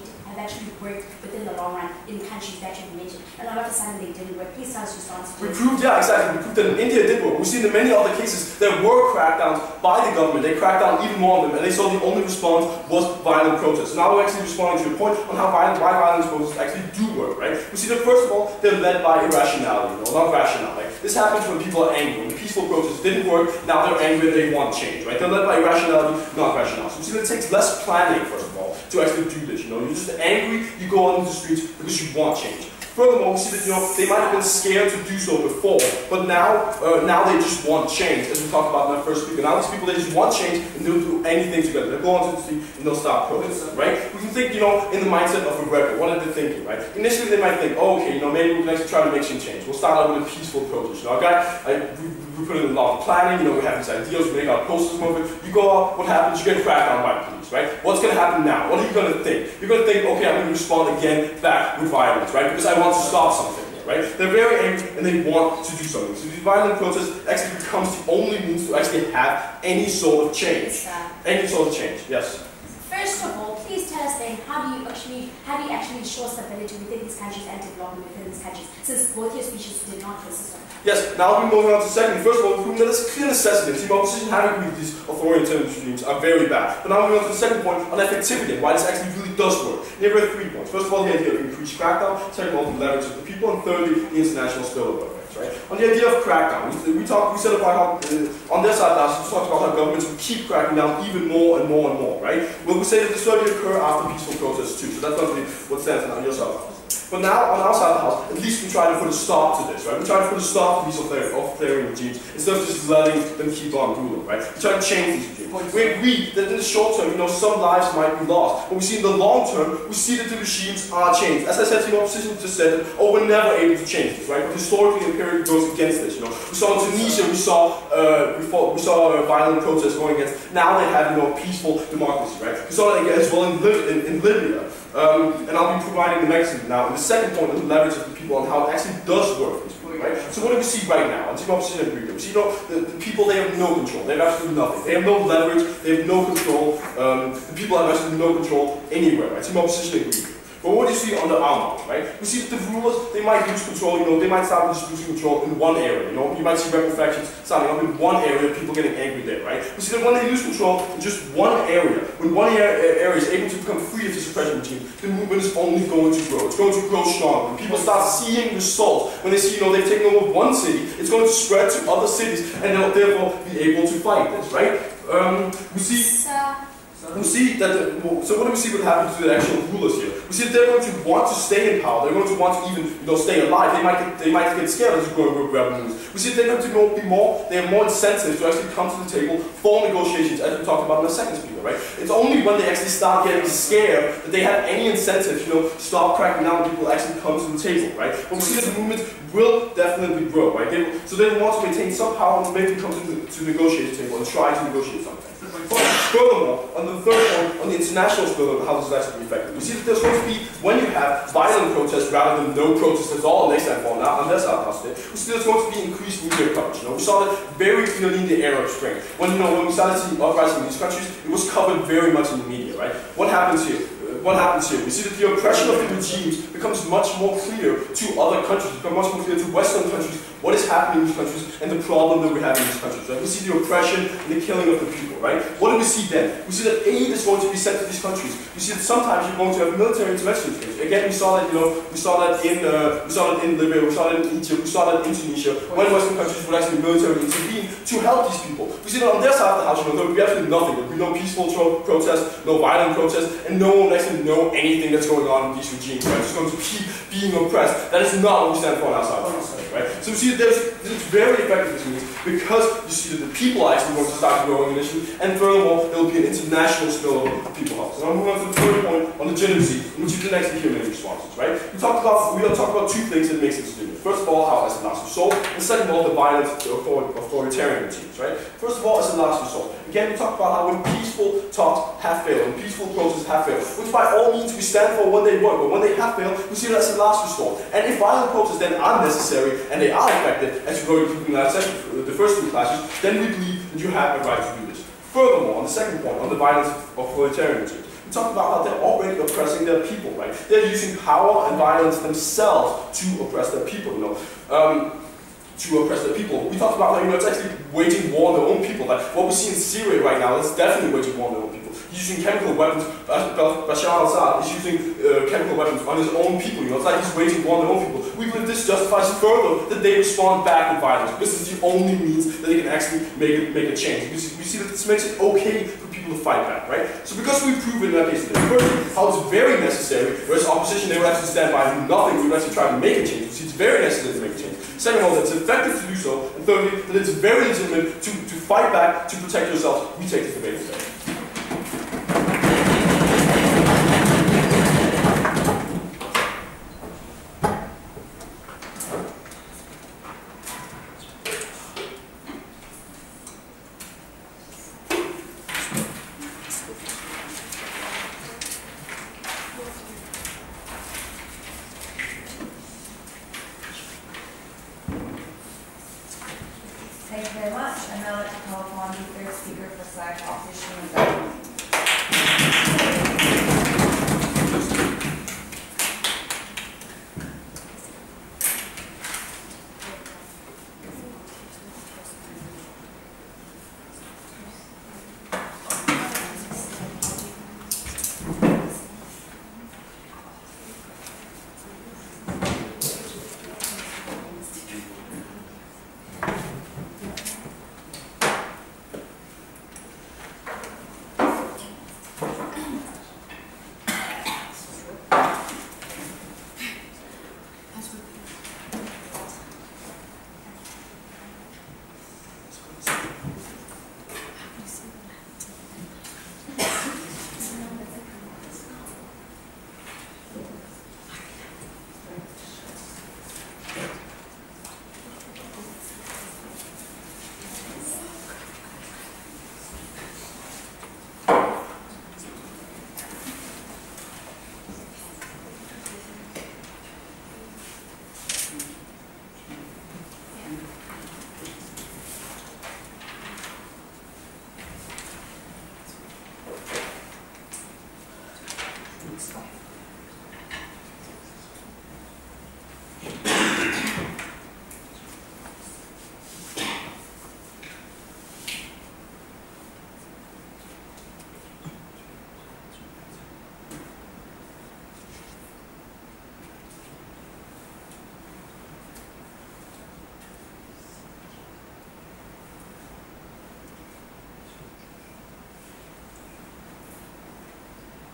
worked within the long run in countries that you've mentioned, and all of a sudden they didn't work? Please tell us your response. We proved, yeah, exactly. We proved that in India it did work. We've seen in many other cases there were crackdowns by the government. They cracked down even more on them, and they saw the only response was violent protests. Now we're actually responding to your point on why violent protests actually do work, right? We see that first of all, they're led by irrationality, not rationality. This happens when people are angry. When the peaceful protests didn't work, now they're angry, they want change, right? They're led by irrationality, not rationality. So we see that it takes less planning, first of all, to actually do this. You're just angry, you go out into the streets because you want change. Furthermore, we see that they might have been scared to do so before, but now they just want change, as we talked about in our first speaker. Now these people, they just want change and they'll do anything together. They'll go onto the street and they'll start protesting, right? We can think, in the mindset of a rebel. What are they thinking, right? Initially, they might think, oh, okay, maybe we can actually try to make some change. We'll start out with a peaceful protest. We put in a lot of planning. We have these ideas. We make our posters move it. You go out. What happens? You get cracked down by the police, right? What's going to happen now? What are you going to think? You're going to think, okay, I'm going to respond again back with violence, right? Because I want to stop something. Right? They're very angry and they want to do something. So these violent protests actually becomes the only means to actually have any sort of change. Any sort of change, yes. First of all, please tell us then how do you actually ensure stability within these countries and development within these countries, since both your speeches did not consist of that? Yes, now we're moving on to the second. First of all, we've proven that there's a clear necessity. Team opposition having agreed these authoritarian regimes are very bad. But now we're moving on to the second point on effectivity and why this actually really does work. And here we have 3 points. First of all, the idea of increased crackdown. Second of all, the leverage of the people. And thirdly, the international spillover effects. Right? On the idea of crackdown, we said about how on their side now, we talked about how governments will keep cracking down even more and more and more. Right? Well, we say that this will occur after peaceful protests too. So that's going to be what stands on your side. But now, on our side of the house, at least we try to put a stop to this, right? We try to put a stop to these authoritarian regimes instead of just letting them keep on ruling, right? We try to change these regimes. We agree that in the short term, some lives might be lost. But we see in the long term, we see that the regimes are changed. As I said, opposition just said that, oh, we're never able to change this, right? But historically, empirically goes against this, We saw in Tunisia, we saw violent protests going against. Now they have, peaceful democracy, right? We saw that as well in Libya. And I'll be providing the next now. And the second point is the leverage of the people and how it actually does work for these people, right? So what do we see right now? And team opposition agreed. We see, the people, they have no control. They have absolutely nothing. They have no leverage. They have no control. The people have absolutely no control anywhere, right? Team opposition agreed. But what do you see under our model, right? We see that the rulers, they might lose control, they might start losing control in one area, You might see rebel factions starting up in one area, people getting angry there, right? We see that when they lose control in just one area, when one area is able to become free of this oppression regime, the movement is only going to grow. It's going to grow stronger. When people start seeing results, when they see, they've taken over one city, it's going to spread to other cities, and they'll therefore be able to fight this, right? We see that, so what do we see what happens to the actual rulers here? We see that they're going to want to stay in power. They're going to want to even, stay alive. They might get scared as growing rebel movements. We see that they're going to they have more incentives to actually come to the table for negotiations, as we talked about in the second speaker, right? It's only when they actually start getting scared that they have any incentive, to stop cracking down when people actually come to the table, right? But we see that the movement will definitely grow, right? So they want to maintain some power and maybe come to the negotiating table and try to negotiate something. Furthermore, on the third point, on the international spillover, how does that actually be effective? We see that there's going to be, when you have violent protests rather than no protests at all, next time now, unless we see there's going to be increased media coverage. We saw that very clearly in the Arab Spring. When we started seeing uprising in these countries, it was covered very much in the media, right? What happens here? We see that the oppression of the regimes becomes much more clear to other countries, becomes much more clear to Western countries, what is happening in these countries, and the problem that we have in these countries, right? We see the oppression and the killing of the people, right? What do we see then? We see that aid is going to be sent to these countries. We see that sometimes you're going to have military intervention. Again, we saw that, we saw that in Libya, we saw that in Egypt, we saw that in Tunisia, when Western countries would actually militarily intervene to help these people. We see that on their side of the house, there would be absolutely nothing. There would be no peaceful protests, no violent protests, and no one would actually know anything that's going on in these regimes, right? It's going to keep being oppressed. That is not what we stand for on our side. right? So we see that it's very effective, this means, because you see that the people are actually going to start growing initially, and furthermore, there will be an international spillover of people health. So I'm moving on to the third point on legitimacy, in which you can actually hear many responses, right? We talked about two things that makes it legitimate. First of all, how as a last resort, and second of all, the violent authoritarian regimes, right? First of all, as a last resort. Again, we talked about how when peaceful talks have failed, when peaceful approaches have failed, which by all means we stand for when they work, but when they have failed, we see it as a last resort. And if violent approaches then are necessary, and they are effective, as we wrote in the first two classes, then we believe that you have a right to do this. Furthermore, on the second point, on the violence of authoritarian regimes, we talked about how they're already oppressing their people, right? They're using power and violence themselves to oppress their people, to oppress their people. We talked about how, it's actually waging war on their own people. Like what we see in Syria right now, that's definitely waging war on their own people. He's using chemical weapons. Bashar al-Assad is using chemical weapons on his own people. It's like he's waging war on their own people. We believe this justifies further that they respond back with violence. This is the only means that they can actually make a change. We see that this makes it okay for people to fight back, right? So because we've proven in that case today, first, how it's very necessary, whereas opposition, they would actually stand by and do nothing, we would actually try to make a change. We see it's very necessary to make a change. Second of all, that it's effective to do so. And thirdly, that it's very legitimate to fight back, to protect yourself. We take this debate today. Thank you very much. And now let's call upon the third speaker for side opposition and government.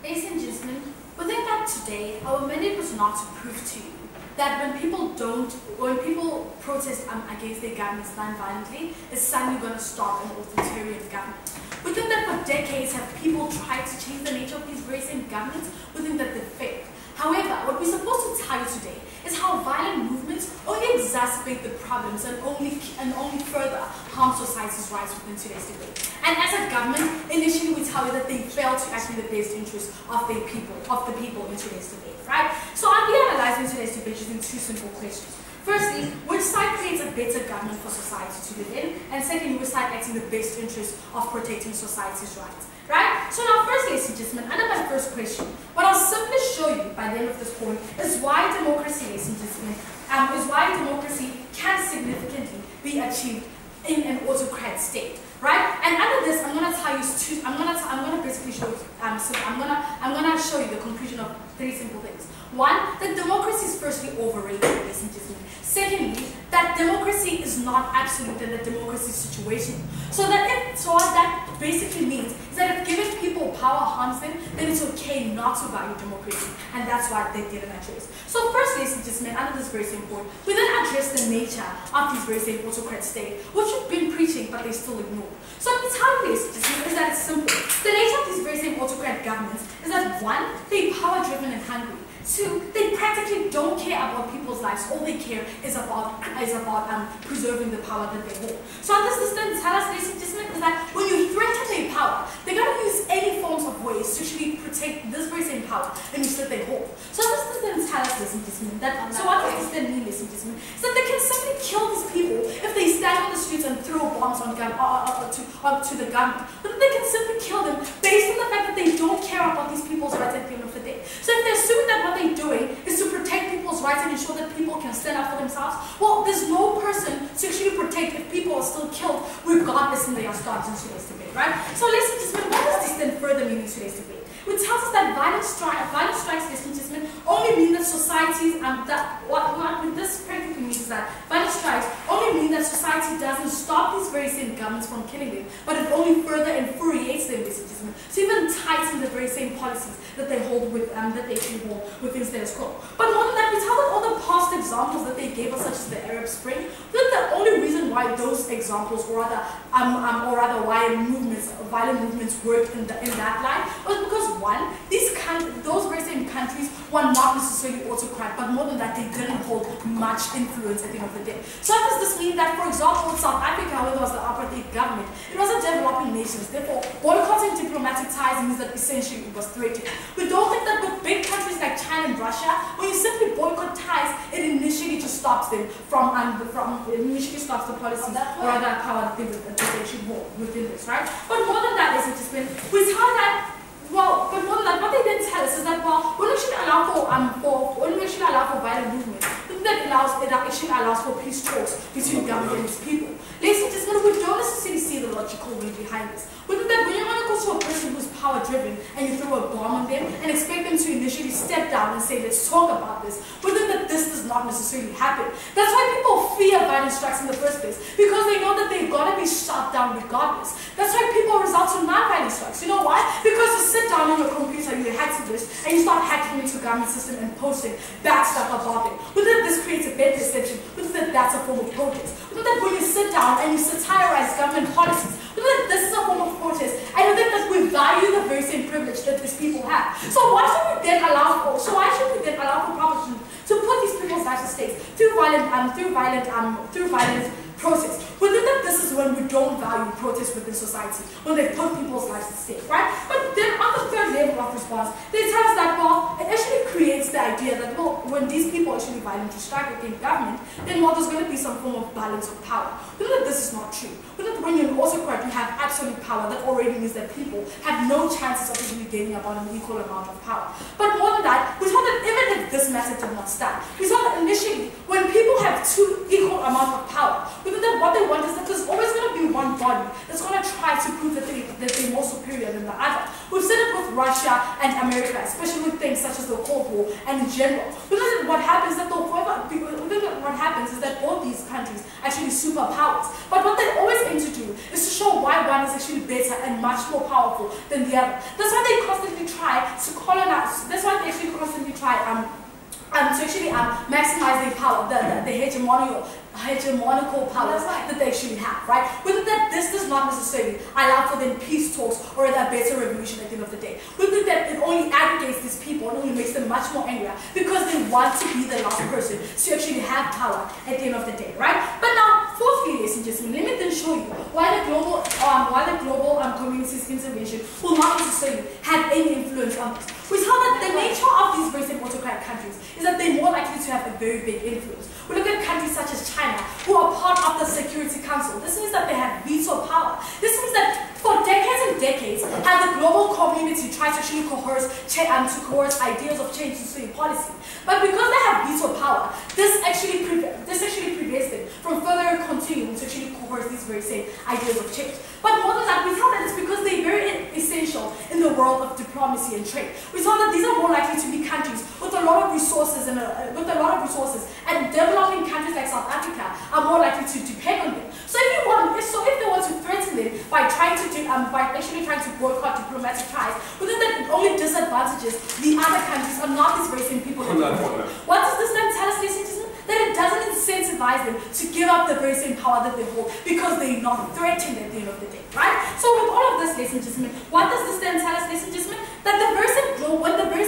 Ladies and gentlemen, we think that today our mandate was not to prove to you that when people protest against their governments non-violently, it's suddenly going to stop an authoritarian government. We think that for decades have people tried to change the nature of these very same governments. We think that they failed. However, what we're supposed to tell you today is how violent movements only exacerbate the problems and only further harm society's rights within today's debate. And as a government, initially we tell you that they failed to act in the best interest of the people in today's debate, right? So I'll be analyzing today's debate using two simple questions. Firstly, which side creates a better government for society to live in? And secondly, which side acts in the best interest of protecting society's rights? Right? So now first, ladies and gentlemen, under my first question, what I'll simply show you by the end of this point is why democracy, ladies and gentlemen, is why democracy can significantly be achieved in an autocrat state. Right? And under this, I'm gonna tell you two. I'm gonna basically show you. I'm gonna show you the conclusion of three simple things. One, that democracy is firstly overrated, ladies and gentlemen. Secondly, that democracy is not absolute and that democracy is situational. So what that basically means is that if given people power harms them, then it's okay not to value democracy, and that's why they didn't address. So first, ladies and gentlemen, under this very same point, we then address the nature of these very same autocrat states, which we've been preaching, but they still ignore. So the time, ladies and gentlemen, is that it's simple. The nature of these very same autocrat governments is that one, they're power-driven and hungry. Two, they practically don't care about people's lives. All they care is about preserving the power that they hold. So what does this then tell us, ladies and gentlemen, is that when you threaten their power, they're going to use any forms of ways to actually protect this very same power and use that they hold. So what does this then tell us, ladies and gentlemen? So what does this then mean, ladies and gentlemen? Is that they can simply kill these people if they stand on the streets and throw bombs on to the government. But they can simply kill them based on the fact that they don't care about these people's rights at the end of the day. So if they're assuming that what they're doing is to protect people's rights and ensure that people can stand up for themselves, well, there's no person to actually protect if people are still killed regardless in their stance in today's debate, right? So ladies and gentlemen, what does this then further mean in today's debate? Which tells us that violent strikes, ladies and gentlemen, only mean that societies, what this practically means is that violent strikes only mean that society doesn't stop these very same governments from killing them, but it only further infuriates them, ladies and gentlemen, to even tighten the very same policies that they hold with, that they actually hold within status quo. But more than that, we tell that all the past examples that they gave us, such as the Arab Spring, that the only reason why those examples, or rather why violent movements worked in that line, was because one, those very same countries were not necessarily autocrat, but more than that, they didn't hold much influence at the end of the day. So what does this mean? That, for example, South Africa, when there was the apartheid government, it was a developing nation. Therefore, boycotting diplomatic ties means that essentially it was threatened. We don't think that with big countries like China and Russia, when you simply boycott ties, it initially just stops them it initially stops the policies or other power that they actually hold within this, right? But more than that, ladies and gentlemen, we tell that. Well, but more than that, what they then tell us is that, well, when we actually allow for violent movement, it actually allows for peace talks between government and its people. Ladies and gentlemen, we don't necessarily see the logical way behind this. We think that when you're going to go to a person who's power-driven and you throw a bomb on them and expect them to initially step down and say, let's talk about this, we think that this does not necessarily happen. That's why people fear violent strikes in the first place, because they know that they've got to be shut down regardless. That's why people resort to non-violent strikes. You know why? Because you sit down on your computer, you're a hacktivist, and you start hacking into the government system and posting bad stuff about it. We think that this creates a bad perception. We think that that's a form of protest. We think that when you sit down and you satirize government policies, we think that this is a form of protest, and we think that we value the very same privilege that these people have. So why should we then allow for propositions to put these people's lives at stake through violent process? We think that this is when we don't value protest within society, when they put people's lives at stake, right? But then on the third level of response, they tell us that, well, it actually creates the idea that, well, when these people actually violently strike against government, then, well, there's going to be some form of balance of power. We think that this is not true. We think that when you're an autocrat, you have absolute power. That already means that people have no chances of actually gaining about an equal amount of power. But more than that, we saw that even if this method did not stand, we saw that initially, when people have two equal amounts of power, we think that what they want is that there's always going to be one body that's going to try to prove that they're more superior than the other. We've seen it with Russia and America, especially with things such as the Cold War and in general. We know that what happens is that both these countries actually superpowers. But what they always aim to do is to show why one is actually better and much more powerful than the other. That's why they constantly try to colonize. That's why they actually constantly try to actually maximize their power, the hegemonical powers that they actually have, right? We think that this does not necessarily allow for them peace talks or a better revolution at the end of the day. We think that it only aggregates these people and only makes them much more angrier because they want to be the last person to actually have power at the end of the day, right? But now, fourthly, ladies and gentlemen, let me then show you why the global community's intervention will not necessarily have any influence on this. We saw that the nature of these very same autocratic countries is that they're more likely to have a very big influence. We look at countries such as China, who are part of the Security Council. This means that they have veto power. This means that for decades and decades, have the global community tried to actually coerce ideas of change to policy. But because they have veto power, this actually prevents them from further continuing to actually coerce these very same ideas of change. But more than that, we saw that it's because they're very essential in the world of diplomacy and trade. We saw that these are more likely to be countries with a lot of resources and developing countries like South Africa are more likely to depend on them. So if they want to threaten them by trying to by actually trying to boycott diplomatic ties, we think that it only disadvantages the other countries and not these very same people. What does this then tell us, ladies and gentlemen? That it doesn't incentivize them to give up the very same power that they hold because they're not threatened at the end of the day, right? So with all of this, ladies and gentlemen, what does this then tell us, ladies and gentlemen? That the very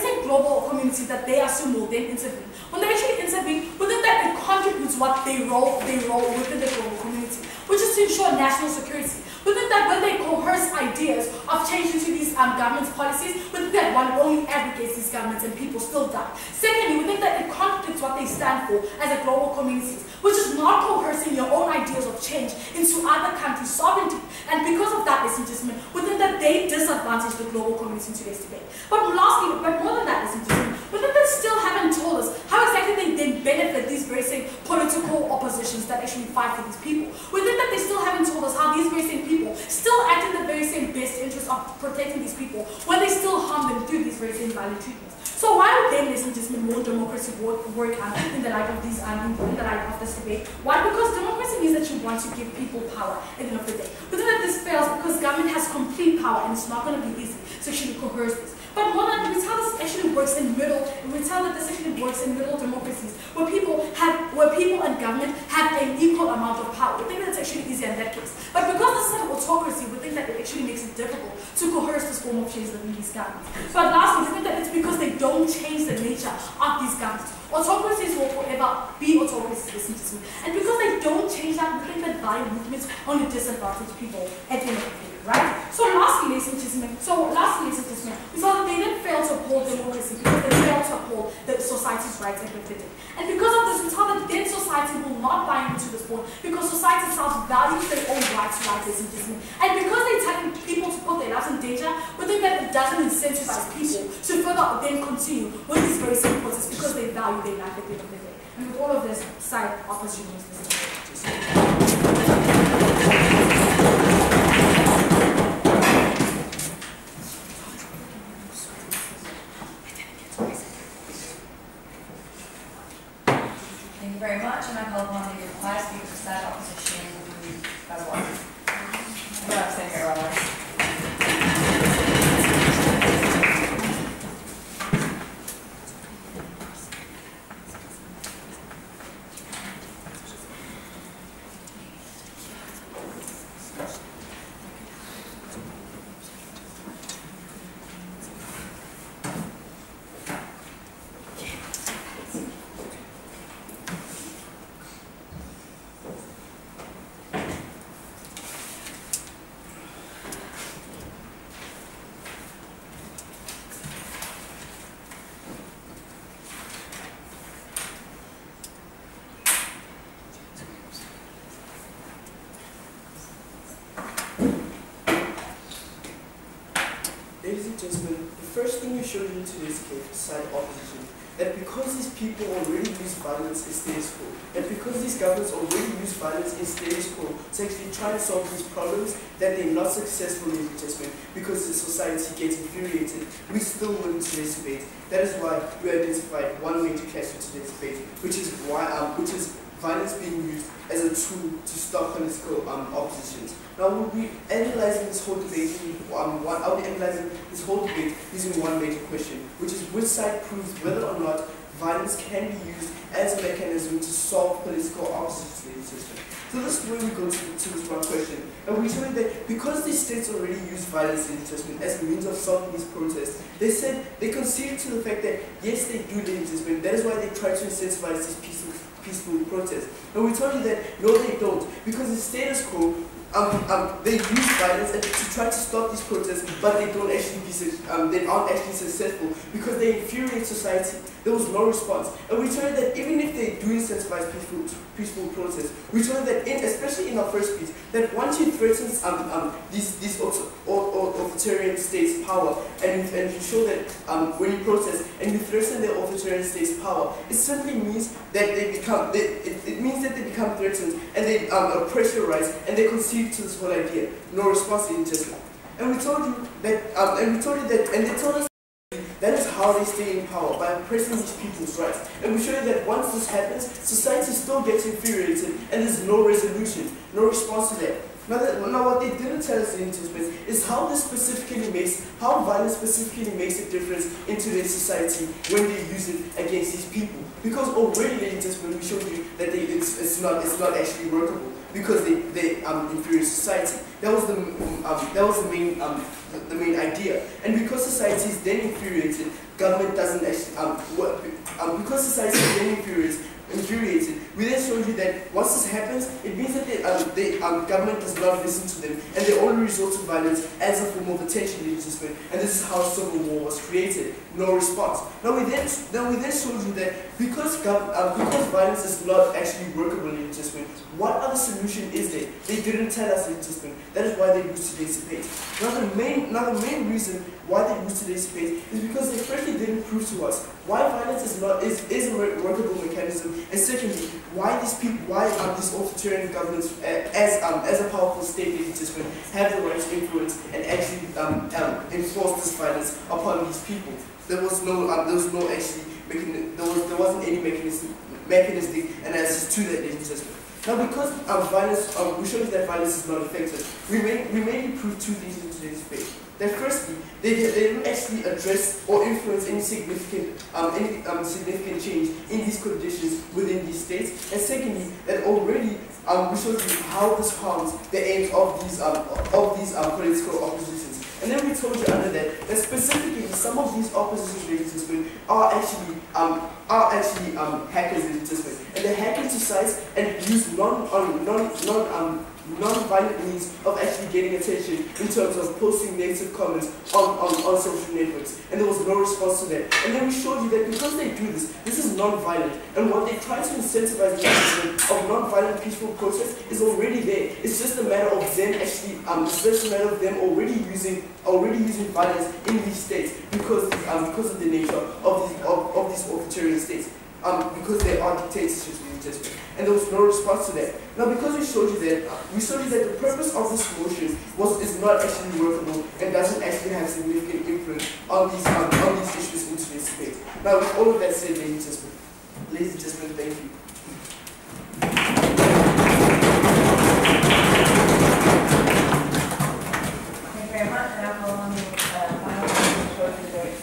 same global community that they assume will then intervene, when they actually intervene, within that it contributes what they role within the global community, which is to ensure national security. We think that when they coerce ideas of changing to these government's policies, we think that one only advocates these governments and people still die. Secondly, we think that it contradicts what they stand for as a global community, which is not coercing your own ideas of change into other countries' sovereignty. And because of that, ladies and gentlemen, we think that they disadvantage the global community in today's debate. But lastly, but more than that, ladies and gentlemen, we think they still haven't told us how exactly they then benefit these very same political oppositions that actually fight for these people. We think that they still haven't told us how these very same people still act in the very same best interest of protecting these people when they still harm them through these very same violent treatments. So why would then, ladies and gentlemen, more democracy work in the light of these in the light of this debate? Why? Because democracy means that you want to give people power at the end of the day. We think that this fails because government has complete power and it's not going to be easy to actually coerce this. But more than we tell this actually works in middle, we tell that this actually works in middle democracies where people and government have an equal amount of power. We think that's actually easier in that case. But because this is an autocracy, we think that it actually makes it difficult to coerce this form of change within these governments. But lastly, we think that it's because they don't change the nature of these governments. Autocracies will forever be autocracies, and because they don't change that, we think that violent movements only disadvantage people at the end of the day, right? So lastly, ladies and gentlemen, we saw that they didn't fail to uphold democracy because they failed to uphold the society's rights and benefit. And because of this, we saw that then society will not buy into this point because society itself values their own rights, ladies and gentlemen. And because they're telling people to put their lives in danger, we think that it doesn't incentivize people to further then continue with these very same processes because they value their life at the end of the day. And with all of this, side opposition is this. Thank you very much, and I call upon the required speaker for side opposition as well. I'm staying here, otherwise. Ladies and gentlemen, the first thing you showed in today's case was side opposition. That because these people already use violence in status quo, and because these governments already use violence in status quo to actually try to solve these problems, that they're not successful in adjustment because the society gets infuriated, we still win today's debate. That is why we identified one major clash in today's debate, which is violence being used as a tool to stop political oppositions. Now we'll be analyzing this whole debate. I'll be analyzing this whole debate using one major question, which is which side proves whether or not violence can be used as a mechanism to solve political oppositions in the system. So this is where we go to this one question. And we told that because these states already use violence in the system as a means of solving these protests, they said they conceded to the fact that yes, they do the investment. That is why they try to incentivize these peaceful protests. And we told you that no, they don't, because the status quo, they use violence to try to stop these protests, but they don't actually they aren't actually successful because they infuriate society. There was no response. And we told you that even if they do incentivize peaceful protests, we told you that especially in our first speech, that once you threaten these authoritarian states' power, and you show that when you protest and you threaten the authoritarian states' power, it simply means that they become threatened and they pressurize and they concede to this whole idea. No response in just. And we told you that, and they told us that is how they stay in power, by oppressing these people's rights. And we show you that once this happens, society still gets infuriated and there's no resolution, no response to that. Now what they didn't tell us in Tisbit is how violence specifically makes a difference in today's society when they use it against these people. Because already in Tisbit we showed you that it's not actually workable because they inferior society. That was the main idea. And because society is then infuriated, government doesn't actually because society is then infuriated, we then showed you that once this happens, it means that the government does not listen to them, and they only resort to violence as a form of attention engagement, and this is how civil war was created. No response. Now we then showed you that because violence is not actually workable in engagement, what other solution is there? They didn't tell us in engagement. That is why they used today's debate. Now the main reason why they used today's debate is because they firstly didn't prove to us why violence is a workable mechanism, and secondly, why these authoritarian governments, as a powerful state participant, have the right to influence and actually enforce this violence upon these people. There wasn't any mechanistic analysis to that legislation. Now, because violence, we showed you that violence is not effective, we mainly proved two things in today's debate. That firstly, they didn't actually address or influence any significant change in these conditions within these states. And secondly, that already we showed you how this harms the aims of these political oppositions. And then we told you under that specifically some of these opposition legislators are actually hackers in participants, and they hack into sites and use non-violent means of actually getting attention in terms of posting negative comments on social networks, and there was no response to that. And then we showed you that because they do this is non-violent, and what they try to incentivize the of non-violent peaceful protest is already there. It's just a matter of them actually, it's just a matter of them already using violence in these states because of the nature of these authoritarian states. Because they are dictatorships in Tesbit, and there was no response to that. Now, because we showed you that the purpose of this motion is not actually workable and doesn't actually have significant influence on these issues in today's debate. Now, with all of that said, ladies and gentlemen, thank you. Thank you very much, and I'll call on the final report for the debate.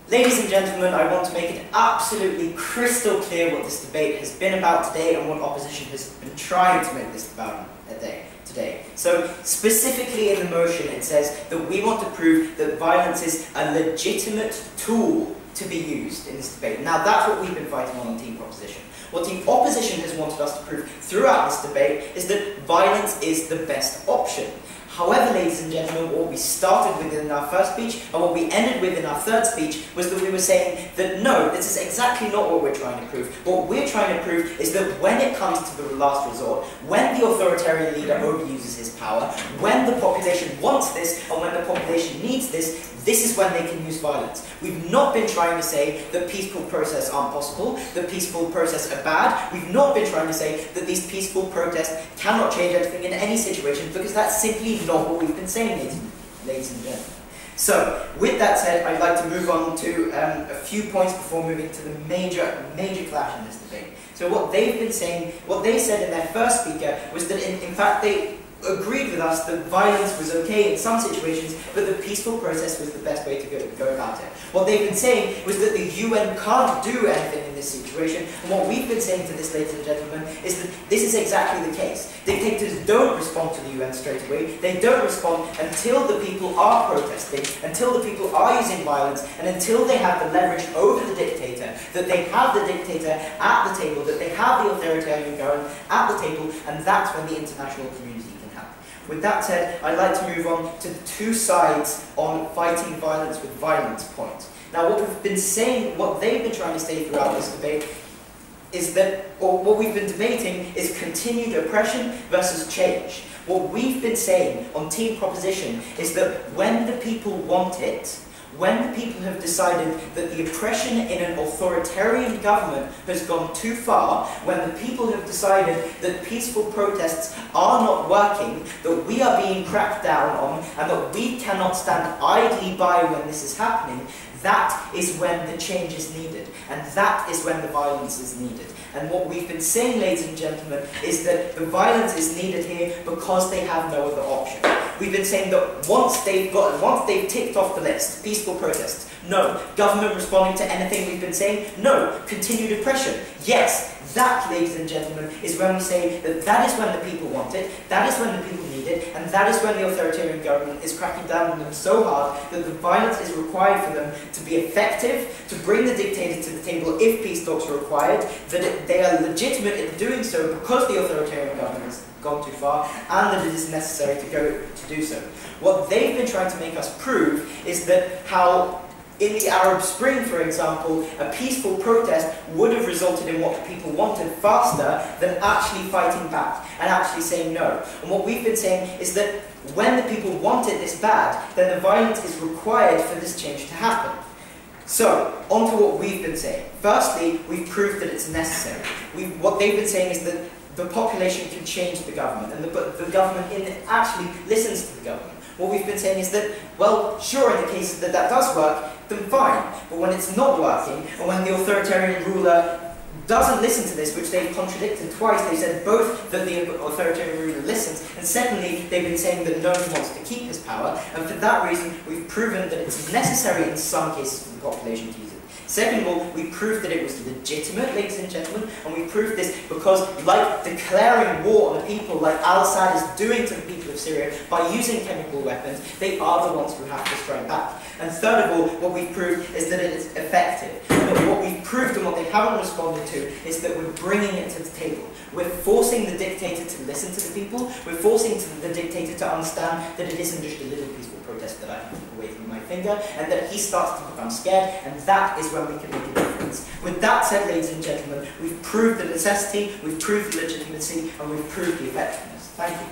Ladies and gentlemen, I want to make it absolutely crystal clear what this debate has been about today and what opposition has been trying to make this about today. So, specifically in the motion, it says that we want to prove that violence is a legitimate tool to be used in this debate. Now, that's what we've been fighting on Team Proposition. What Team Opposition has wanted us to prove throughout this debate is that violence is the best option. However, ladies and gentlemen, what we started with in our first speech and what we ended with in our third speech was that we were saying that no, this is exactly not what we're trying to prove. What we're trying to prove is that when it comes to the last resort, when the authoritarian leader overuses his power, when the population wants this and when the population needs this, this is when they can use violence. We've not been trying to say that peaceful protests aren't possible, that peaceful protests are bad. We've not been trying to say that these peaceful protests cannot change anything in any situation, because that's simply not what we've been saying, ladies and gentlemen. So, with that said, I'd like to move on to a few points before moving to the major clash in this debate. So what they've been saying, what they said in their first speaker was that in fact they agreed with us that violence was okay in some situations, but the peaceful process was the best way to go about it. What they've been saying was that the UN can't do anything in this situation, and what we've been saying to this, ladies and gentlemen, is that this is exactly the case. Dictators don't respond to the UN straight away. They don't respond until the people are protesting, until the people are using violence, and until they have the leverage over the dictator, that they have the dictator at the table, that they have the authoritarian government at the table, and that's when the international community can help. With that said, I'd like to move on to the two sides on fighting violence with violence point. Now, what we've been saying, what they've been trying to say throughout this debate, is that, or what we've been debating is continued oppression versus change. What we've been saying on Team Proposition is that when the people want it, when the people have decided that the oppression in an authoritarian government has gone too far, when the people have decided that peaceful protests are not working, that we are being cracked down on, and that we cannot stand idly by when this is happening, that is when the change is needed, and that is when the violence is needed. And what we've been saying, ladies and gentlemen, is that the violence is needed here because they have no other option. We've been saying that once they've ticked off the list, peaceful protests, no. Government responding to anything we've been saying, no. Continued oppression, yes. That, ladies and gentlemen, is when we say that that is when the people want it, that is when the people need it, and that is when the authoritarian government is cracking down on them so hard that the violence is required for them to be effective, to bring the dictator to the table if peace talks are required, that they are legitimate in doing so because the authoritarian government has gone too far, and that it is necessary to do so. What they've been trying to make us prove is that how in the Arab Spring, for example, a peaceful protest would have resulted in what the people wanted faster than actually fighting back and actually saying no. And what we've been saying is that when the people want it this bad, then the violence is required for this change to happen. So, on to what we've been saying. Firstly, we've proved that it's necessary. What they've been saying is that the population can change the government, and the government actually listens to the government. What we've been saying is that, well, sure, in the case that that does work, then fine. But when it's not working, and when the authoritarian ruler doesn't listen to this, which they've contradicted twice, they said both that the authoritarian ruler listens, and secondly, they've been saying that no one wants to keep his power, and for that reason, we've proven that it's necessary in some cases for the population to use it. Second of all, we proved that it was legitimate, ladies and gentlemen, and we proved this because, like declaring war on the people, like al-Assad is doing to the people of Syria, by using chemical weapons, they are the ones who have to strike back. And third of all, what we've proved is that it is effective. And what we've proved and what they haven't responded to is that we're bringing it to the table. We're forcing the dictator to listen to the people, we're forcing the dictator to understand that it isn't just a little peaceful protest that I can keep away from my finger, and that he starts to become scared, and that is when we can make a difference. With that said, ladies and gentlemen, we've proved the necessity, we've proved the legitimacy, and we've proved the effectiveness. Thank you.